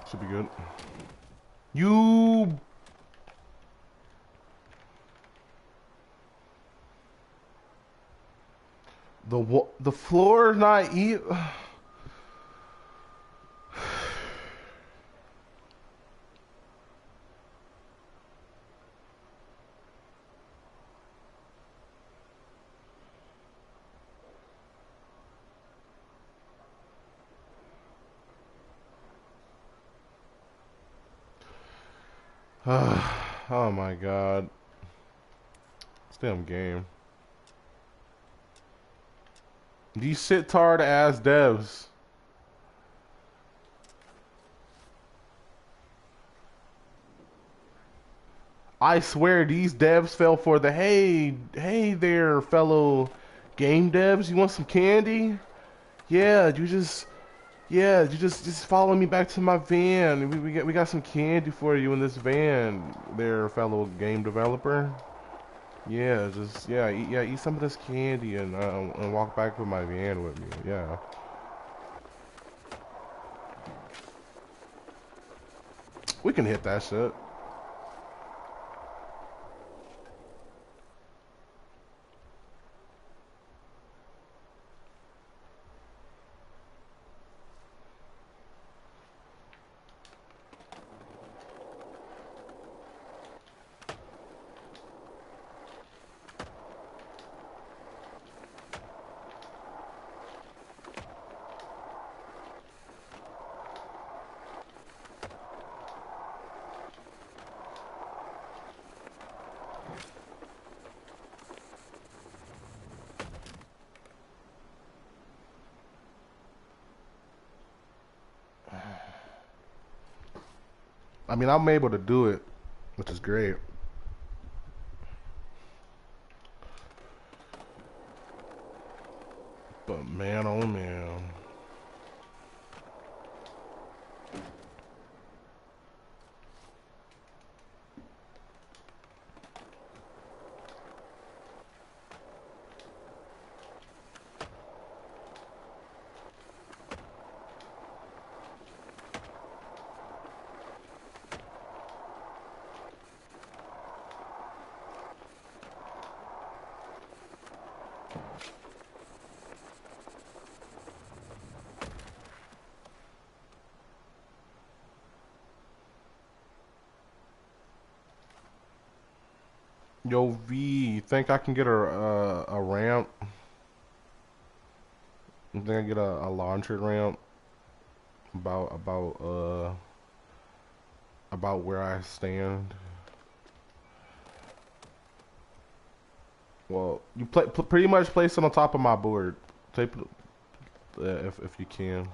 Should be good. You. The floor is not even. Oh my god. This damn game. These shit-tard ass devs. I swear these devs fell for the hey there fellow game devs, you want some candy? Yeah, you just follow me back to my van. We got some candy for you in this van there, fellow game developer. Yeah, eat some of this candy and walk back with my van with me. Yeah. We can hit that shit. I mean, I'm able to do it, which is great. But man, oh man. Yo, V, think I can get a ramp? You think I can get a launcher ramp? About where I stand? Well, you pretty much place it on top of my board. Tape it, if you can.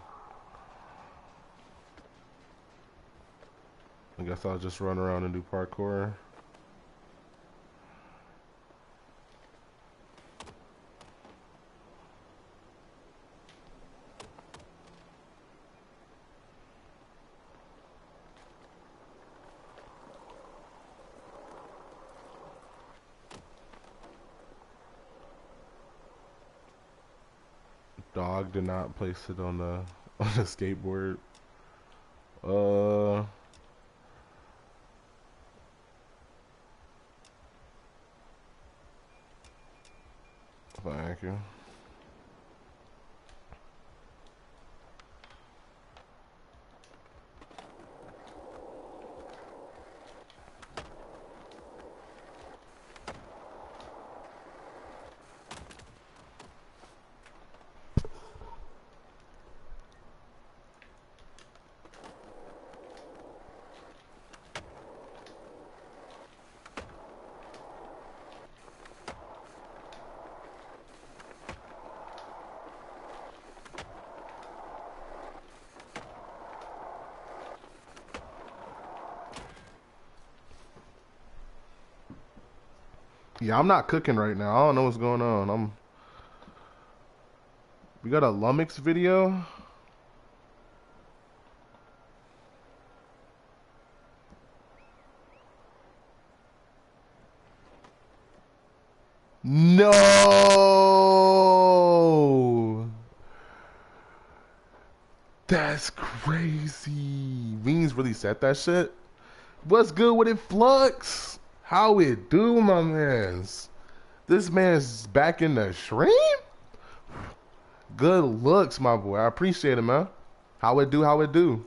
I guess I'll just run around and do parkour. Dog did not place it on the on the skateboard. Uh, Thank you. Yeah, I'm not cooking right now. I don't know what's going on. We got a Lumix video. No, that's crazy. Beans really said that shit. What's good with it, Flux? How it do, my mans? This man's back in the stream? Good looks, my boy. I appreciate it, man. How it do, how it do.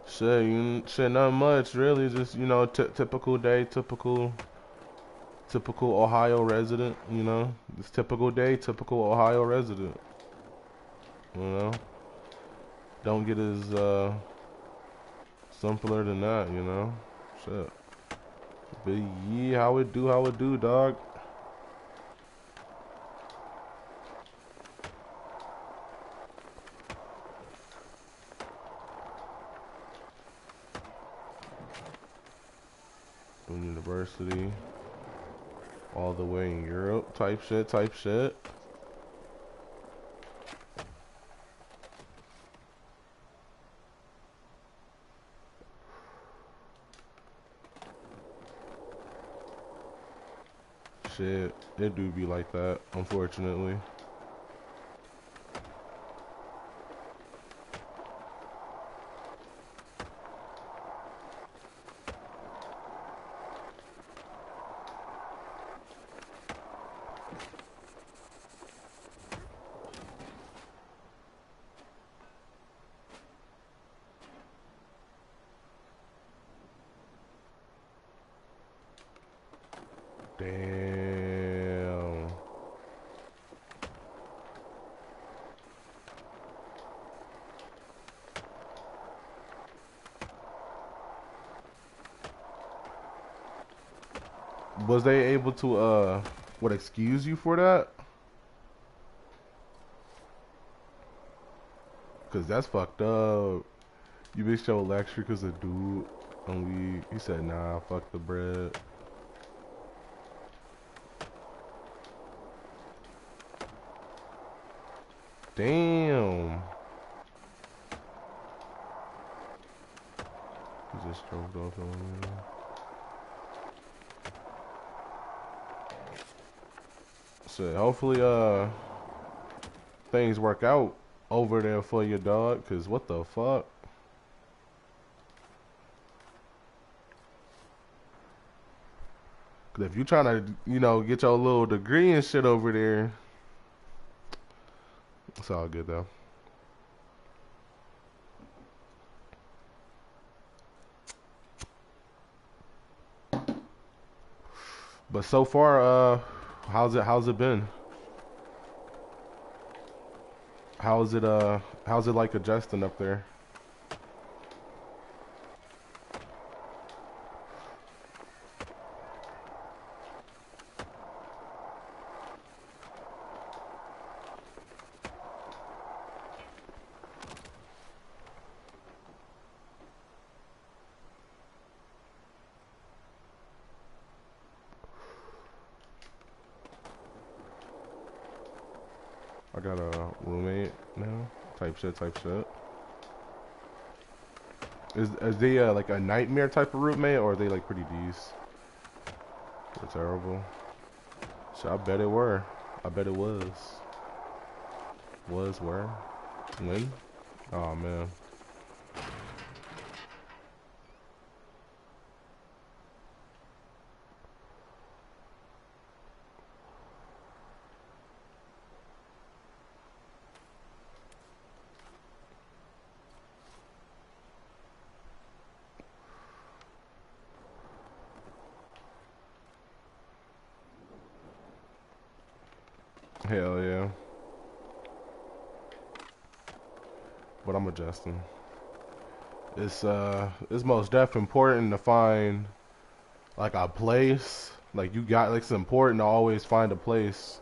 Shit, not much, really. Just, you know, typical day, typical Ohio resident, you know. This typical day, typical Ohio resident. You know? Don't get as, simpler than that, you know? Shit. But yeah, how it do, dog. From university. All the way in Europe, type shit. Shit, it do be like that, unfortunately. Damn. Was they able to, what, excuse you for that? Cause that's fucked up. You missed your lecture cause a dude and he said, nah, fuck the bread. Damn. He just stroked off on me. So hopefully things work out over there for your dog, cause what the fuck? Cause if you trying to, you know, get your little degree and shit over there, it's all good though. But so far, how's it been? How's it like adjusting up there? I got a roommate now. Type shit. Is they like a nightmare type of roommate, or are they like pretty decent? They're terrible. So I bet it were. I bet it was. Were. When? Oh man. Hell yeah. But I'm adjusting. It's most definitely important to find like a place. Like you got like it's important to always find a place.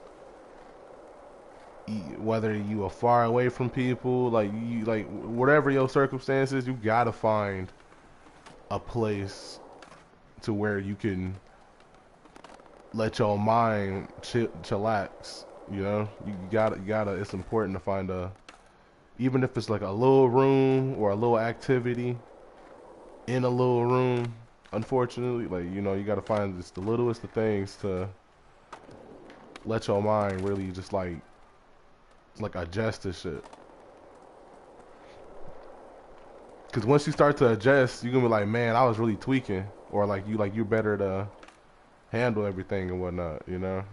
whether you are far away from people, like whatever your circumstances, you gotta find a place to where you can let your mind chillax. You know, you gotta. It's important to find even if it's like a little room or a little activity in a little room. Unfortunately, like you gotta find just the littlest of things to let your mind really just like adjust to shit. Cause once you start to adjust, you're gonna be like, man, I was really tweaking, or you're better to handle everything and whatnot. You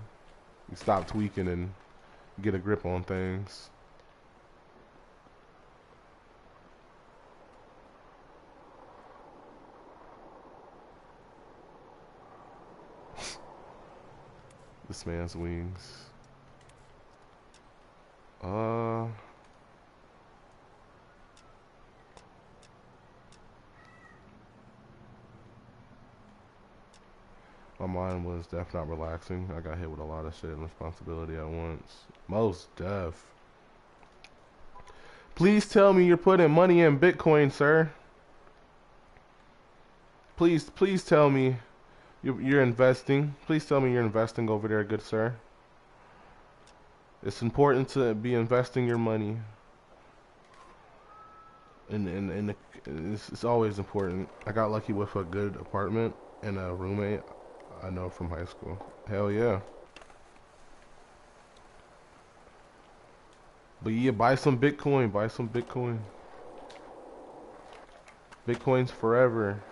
stop tweaking and get a grip on things. This man's wings. My mind was definitely not relaxing. I got hit with a lot of shit and responsibility at once. Most def. Please tell me you're putting money in Bitcoin, sir. Please tell me you're investing. Please tell me you're investing over there, good sir. It's important to be investing your money. And it's always important. I got lucky with a good apartment and a roommate I know from high school. Hell yeah. But yeah, buy some Bitcoin. Buy some Bitcoin. Bitcoin's forever.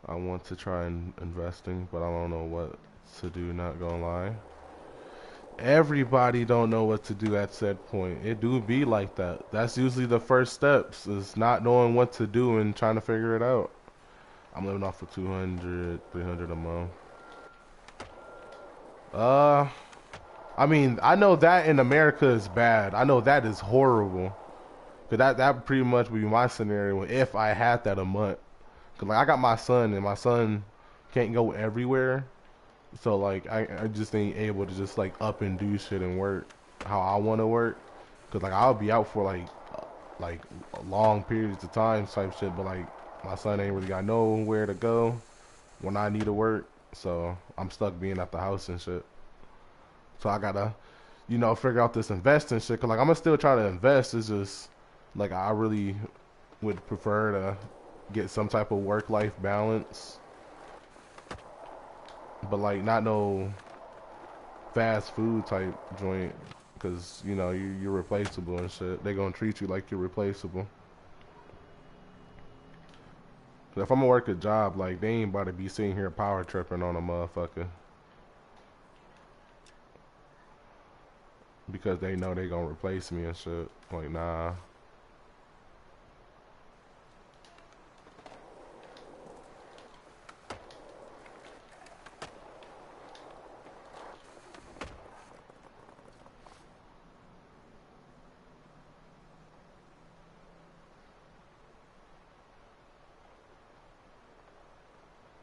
I want to try investing, but I don't know what to do, not gonna lie. Everybody don't know what to do at said point. It do be like that. That's usually the first steps, is not knowing what to do and trying to figure it out. I'm living off of 200, 300 a month. I mean, I know that in America is bad. I know that is horrible. Cause that pretty much would be my scenario if I had that a month. Cause like I got my son and my son can't go everywhere. So like I just ain't able to just like up and do shit and work how I want to work. Cause like I'll be out for like long periods of time type shit. But like my son ain't really got nowhere to go when I need to work. So I'm stuck being at the house and shit. So I gotta, figure out this investing shit. Cause like I'm gonna still try to invest. It's just like I really would prefer to get some type of work-life balance. But like not no fast food type joint. Cause you're replaceable and shit. They gonna treat you like you're replaceable. If I'm gonna work a job, like they ain't about to be sitting here power tripping on a motherfucker. Because they know they gonna replace me and shit. Like, nah.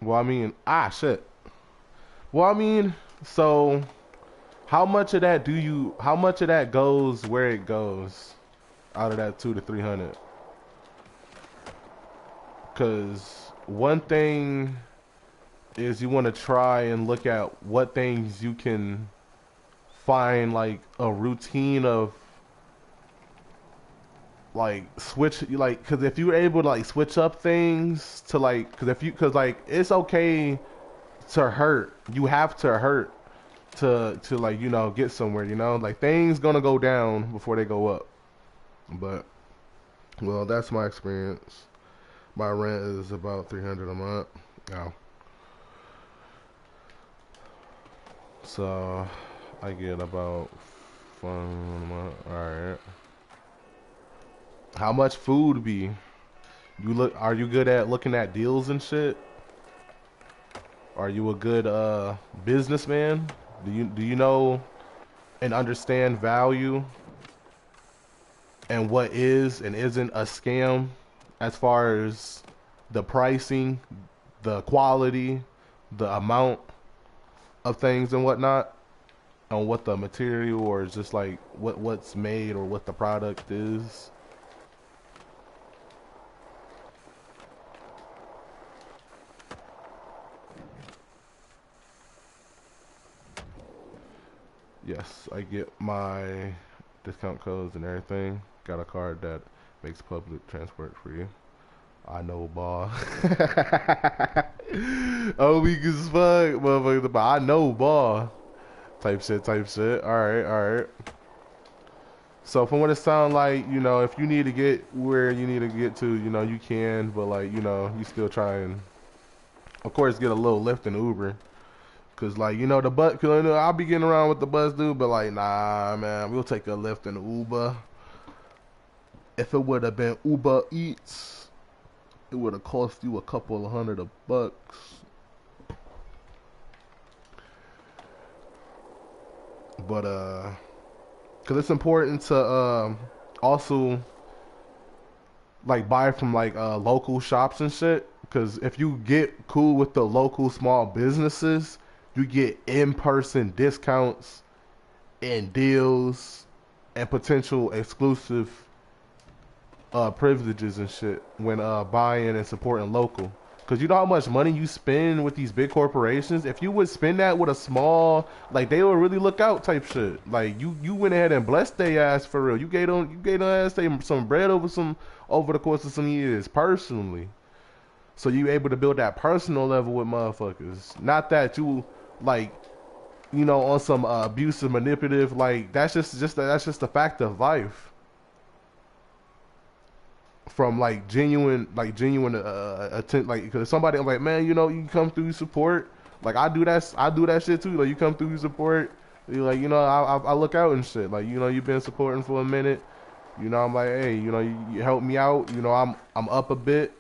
Well, I mean, shit. Well, I mean, so how much of that goes where it goes out of that 200 to 300? Because one thing is you want to try and look at what things you can find like a routine of like switch like because if you're able to like switch up things to like because like it's okay to hurt, you have to hurt to like get somewhere, like things gonna go down before they go up. But well, that's my experience. My rent is about 300 a month. Yeah. So I get about fun a month. All right. How much food be? Are you good at looking at deals and shit? Are you a good businessman? Do you know and understand value and what is and isn't a scam as far as the pricing, the quality, the amount of things and whatnot on what the material or just like what's made or what the product is. Yes, I get my discount codes and everything. Got a card that makes public transport free. I know, ball. Oh, weak as fuck, motherfucker. But I know, ball. Type shit, type shit. Alright, alright. So from what it sounds like, you know, if you need to get where you need to get to, you know, you can, but like, you know, you still try and, of course, get a little Lyft and Uber. Cause like, you know, the bus, cause you know, I'll be getting around with the bus dude, but like, nah, man, we'll take a Lyft and Uber. If it would have been Uber Eats, it would have cost you a couple of $100. But cause it's important to also like buy from like local shops and shit. Cause if you get cool with the local small businesses, you get in-person discounts and deals and potential exclusive privileges and shit when buying and supporting local. Cause you know how much money you spend with these big corporations. If you would spend that with a small, like they would really look out type shit. Like you went ahead and blessed their ass for real. You gave them ass some bread over the course of some years personally. So you able to build that personal level with motherfuckers. Not that you like, you know, on some abusive, manipulative. Like that's just a fact of life. From like genuine attempt, like because somebody I'm like, man, you know, you come through support. Like I do that shit too. Like you come through support. You like, you know, I look out and shit. Like, you know, you've been supporting for a minute. You know, I'm like, hey, you know, you help me out. You know, I'm up a bit.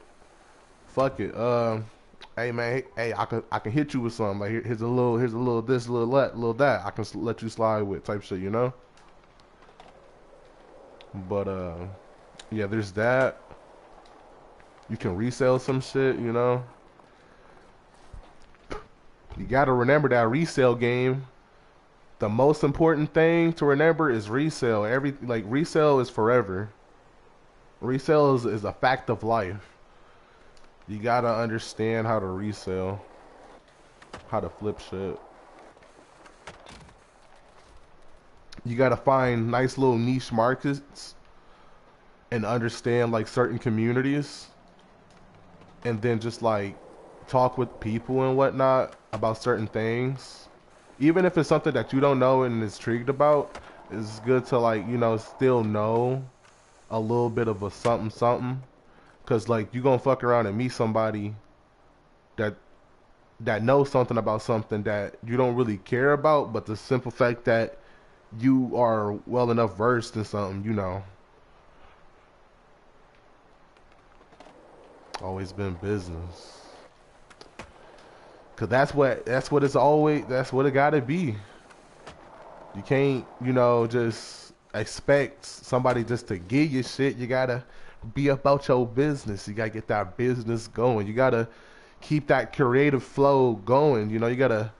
Fuck it. Hey man, hey, I can hit you with something. Like here's a little this, a little that, little that. I can let you slide with type shit. You know. But yeah, there's that. You can resell some shit, you know. You gotta remember that resale game. The most important thing to remember is resale. Resale is forever. Resale is a fact of life. You gotta understand how to resell, how to flip shit. You gotta find nice little niche markets and understand like certain communities, and then just like talk with people and whatnot about certain things. Even if it's something that you don't know and is intrigued about, it's good to like, you know, still know a little bit of a something something. Cause like you gonna fuck around and meet somebody that knows something about something that you don't really care about, but the simple fact that you are well enough versed in something, you know. Always been business. Cause that's what it gotta be. You can't, you know, just expect somebody just to give you shit. You gotta be about your business. You gotta get that business going. You gotta keep that creative flow going. You know, you gotta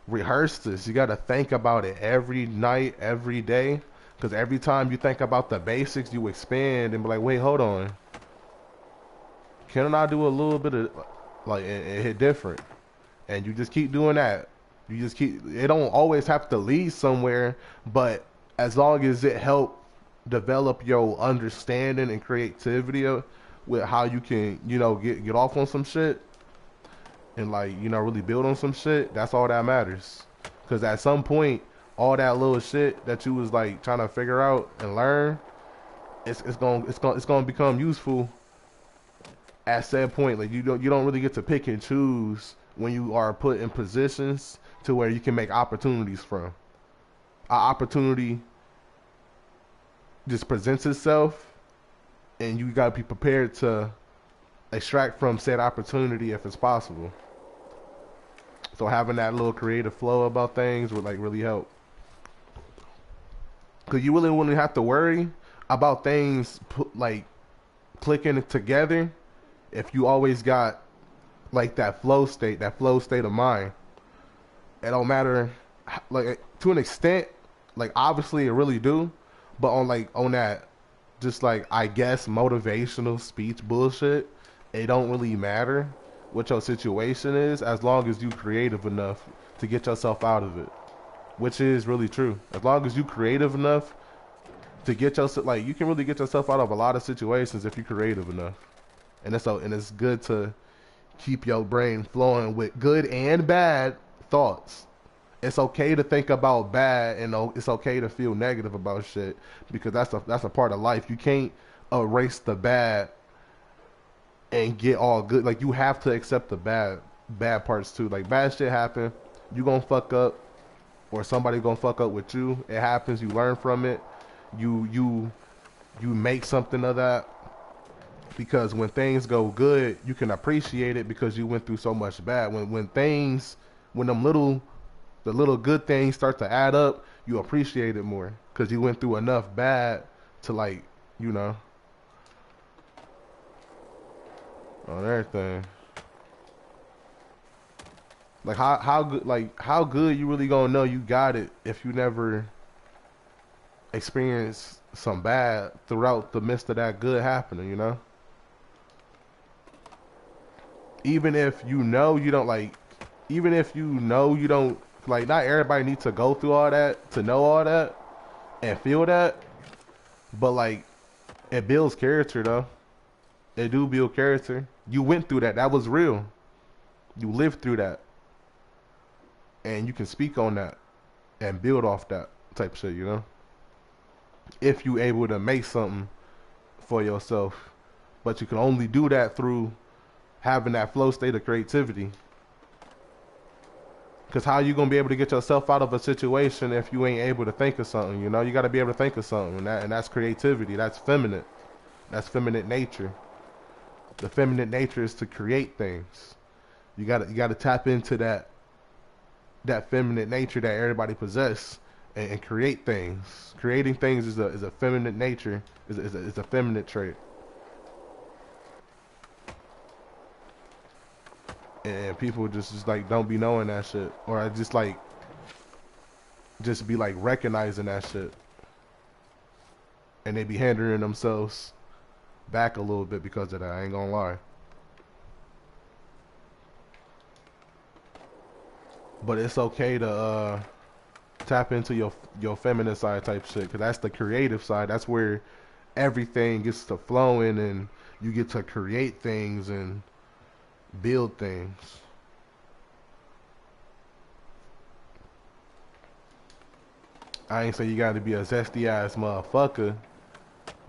rehearse this. You gotta think about it every night, every day. Cause every time you think about the basics, you expand and be like, wait, hold on. Can I do a little bit of like it hit different? And you just keep doing that. You just keep. It don't always have to lead somewhere, but as long as it help develop your understanding and creativity with how you can, you know, get off on some shit and like, you know, really build on some shit. That's all that matters. Because at some point, all that little shit that you was like trying to figure out and learn, it's gonna become useful at said point. Like you don't really get to pick and choose when you are put in positions to where you can make opportunities from. An opportunity just presents itself, and you gotta be prepared to extract from said opportunity if it's possible. So having that little creative flow about things would like really help. Cause you really wouldn't have to worry about things like clicking together if you always got like that flow state of mind. It don't matter, like to an extent, like obviously it really do, but on that, just like I guess motivational speech bullshit, it don't really matter what your situation is as long as you creative enough to get yourself out of it, which is really true. As long as you creative enough to get yourself, like you can really get yourself out of a lot of situations if you're creative enough, and it's good to keep your brain flowing with good and bad thoughts. It's okay to think about bad, and it's okay to feel negative about shit because that's a part of life. You can't erase the bad and get all good. Like you have to accept the bad parts too. Like bad shit happen, you gonna fuck up, or somebody gonna fuck up with you. It happens. You learn from it. You you you make something of that, because when things go good, you can appreciate it because you went through so much bad. When the little good things start to add up, you appreciate it more because you went through enough bad to like, you know, on everything. Like how good you really gonna know you got it if you never experience some bad throughout the midst of that good happening, you know? Even if you know you don't like, even if you know you don't like, not everybody needs to go through all that to know all that and feel that, but like it builds character though. It do build character. You went through that. That was real. You lived through that, and you can speak on that and build off that type of shit. You know, if you able to make something for yourself, but you can only do that through having that flow state of creativity. Because how you gonna be able to get yourself out of a situation if you ain't able to think of something? You know, you got to be able to think of something, and that's creativity. That's feminine. That's feminine nature. The feminine nature is to create things. You got to tap into that feminine nature that everybody possess, and create things. Creating things is a feminine nature. Is a feminine trait. And people just like don't be knowing that shit, or I just be like recognizing that shit, and they be hindering themselves back a little bit because of that. I ain't gonna lie. But it's okay to tap into your feminine side type shit, because that's the creative side. That's where everything gets to flowing, and you get to create things and build things. I ain't say you got to be a zesty ass motherfucker,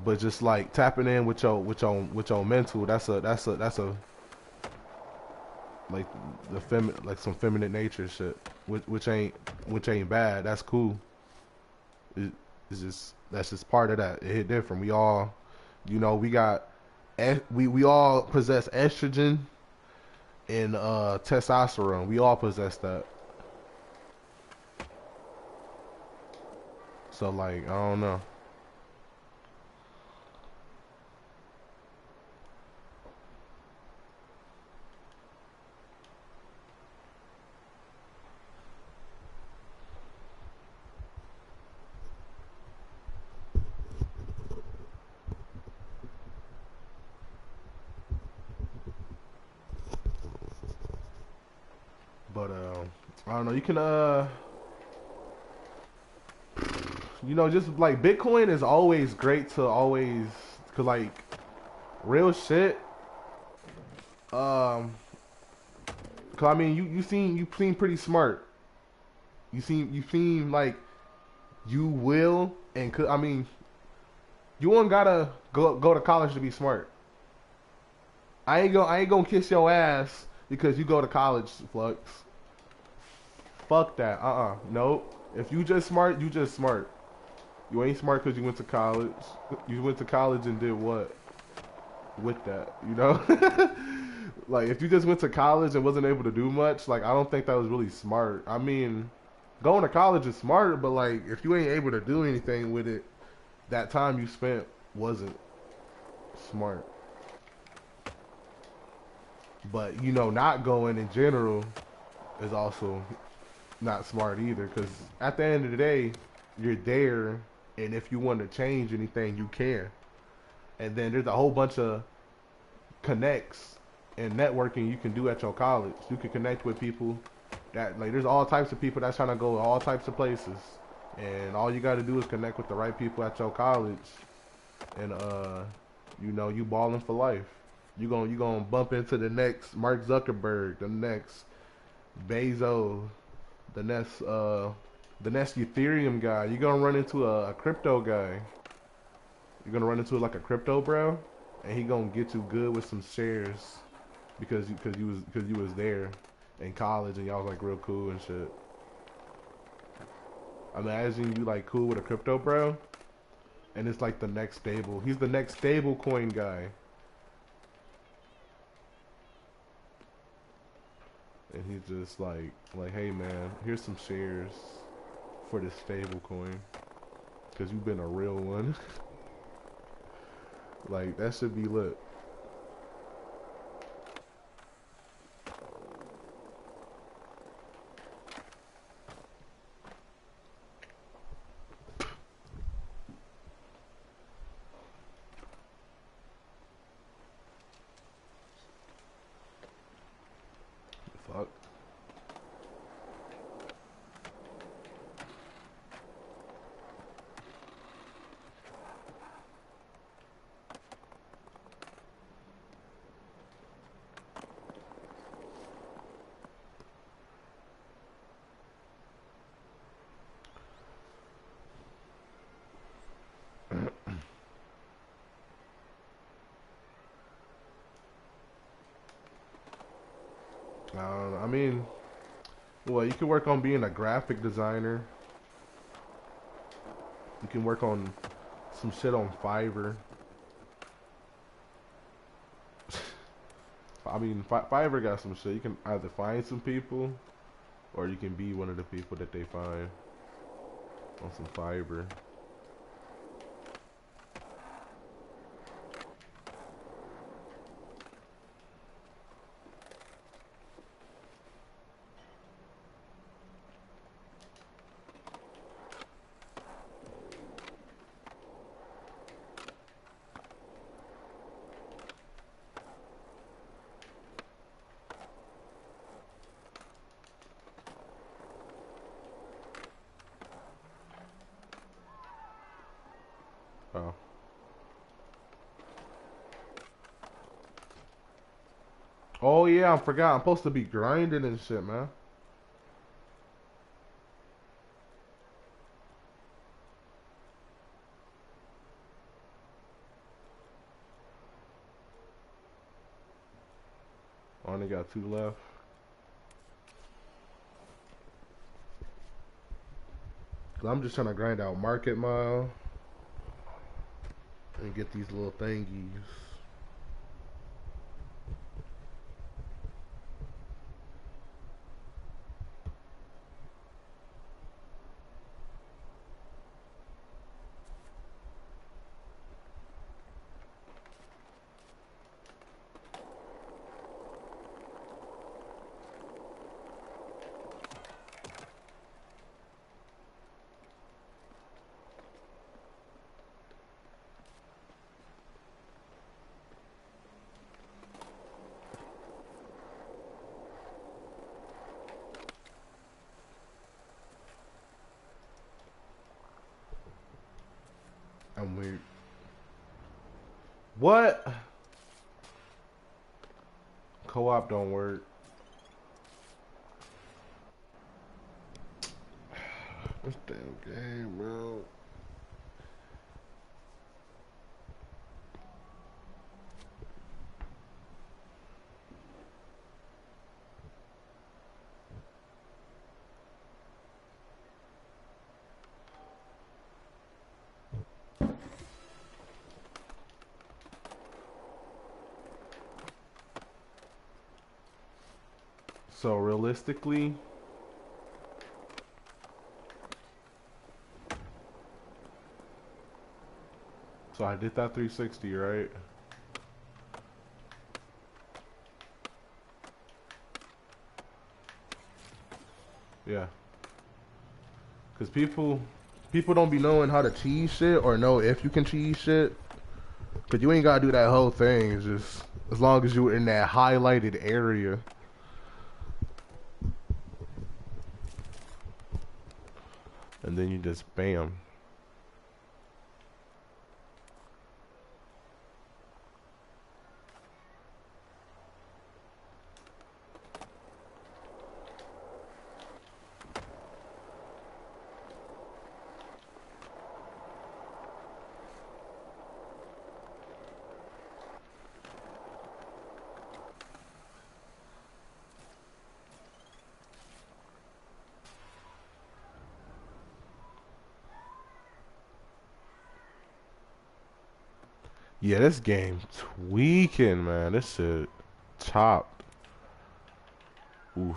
but just like tapping in with your mental. That's a like like some feminine nature shit, which ain't bad. That's cool. It's just that's just part of that. It hit different. We all, you know, we all possess estrogen and testosterone. We all possess that. So like I don't know. But I don't know. You can you know, just like Bitcoin is always great to always, cause like real shit. Um, cause I mean, you seem pretty smart. You seem like you will and could. I mean, you won't gotta go to college to be smart. I ain't gonna kiss your ass because you go to college, Flux. Fuck that. Nope. If you just smart, you just smart. You ain't smart because you went to college. You went to college and did what with that? You know? Like, if you just went to college and wasn't able to do much, like, I don't think that was really smart. I mean, going to college is smart, but, like, if you ain't able to do anything with it, that time you spent wasn't smart. But you know, not going in general is also not smart either. Because at the end of the day, you're there, and if you want to change anything, you can. And then there's a whole bunch of connects and networking you can do at your college. You can connect with people that there's all types of people that's trying to go all types of places, and all you got to do is connect with the right people at your college, and you know, you balling for life. You gonna bump into the next Mark Zuckerberg, the next Bezos, the next Ethereum guy. You're gonna run into a crypto guy. You're gonna run into like a crypto bro, and he gonna get you good with some shares because you was there in college and y'all was like real cool and shit. Imagine you like cool with a crypto bro, and it's like the next stable. He's the next stable coin guy, and he's just like, hey man, here's some shares for this stable coin, cause you've been a real one. Like that should be lit. Fuck. I mean, well, you can work on being a graphic designer. You can work on some shit on Fiverr. I mean, Fiverr got some shit. You can either find some people, or you can be one of the people that they find on some Fiverr. Oh. Oh yeah, I forgot. I'm supposed to be grinding and shit, man. Only got 2 left. Cause I'm just trying to grind out Market Mile and get these little thingies. I'm weird. What? Co-op don't work. This damn game, bro. So realistically, so I did that 360, right? Yeah. Cause people don't be knowing how to cheese shit or know if you can cheese shit. Cause you ain't gotta do that whole thing. It's just as long as you're in that highlighted area. And then you just bam. Yeah, this game tweaking, man. This shit chopped. Oof.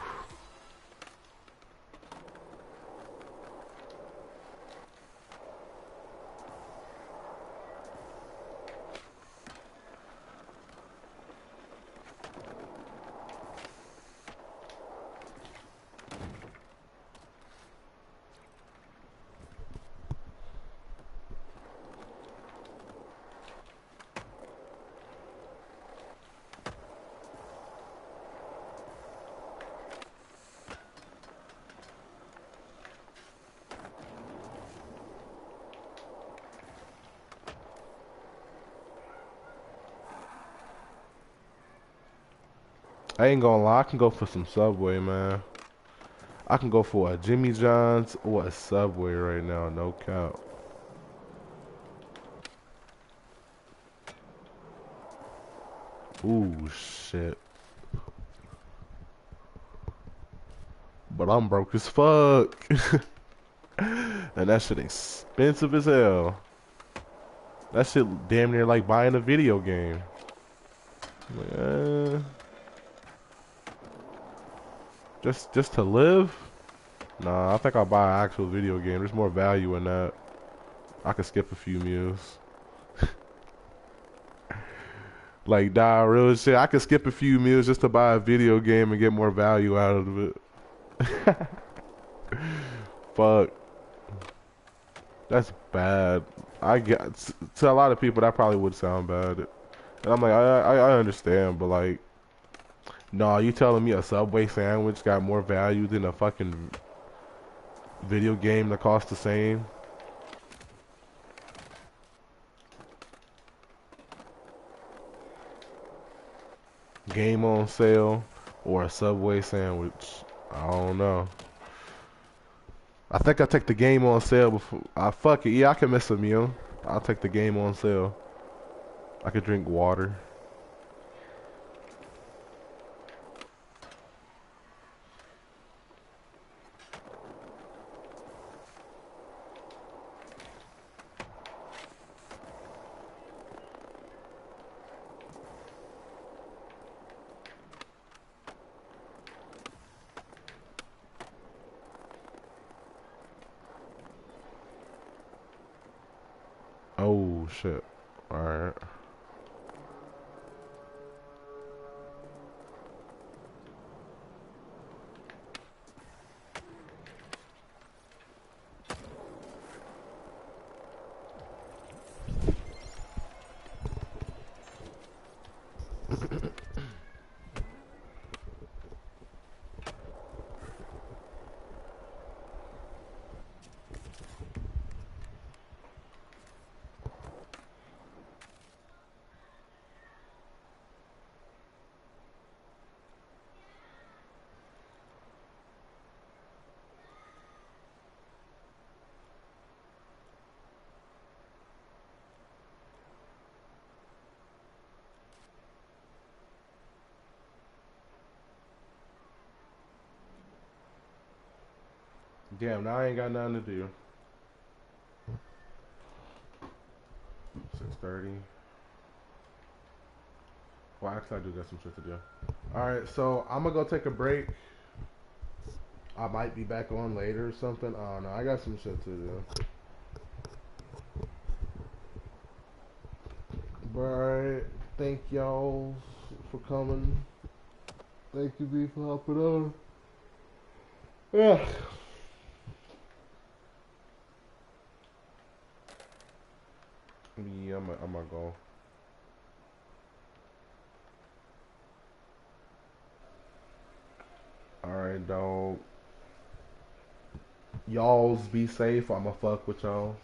I ain't gonna lie, I can go for some Subway, man. I can go for a Jimmy John's or a Subway right now, no cap. Ooh, shit. But I'm broke as fuck. And that shit expensive as hell. That shit damn near like buying a video game. Like, just to live? Nah, I think I'll buy an actual video game. There's more value in that. I could skip a few meals. Like, nah, real shit. I could skip a few meals just to buy a video game and get more value out of it. Fuck. That's bad. I get to a lot of people that probably would sound bad. And I'm like, I understand, but like, no, you telling me a Subway sandwich got more value than a fucking video game that costs the same? Game on sale or a Subway sandwich? I don't know. I think I take the game on sale before. Fuck it. Yeah, I can miss a meal. I'll take the game on sale. I could drink water. Oh shit. Alright. Damn, now I ain't got nothing to do. 6:30. Well, actually, I do got some shit to do. Alright, so I'm gonna go take a break. I might be back on later or something. I don't know. I got some shit to do. But alright, thank y'all for coming. Thank you, B, for helping out. Ugh. Yeah, I'm gonna go. All right, dog. Y'all's be safe. I'ma fuck with y'all.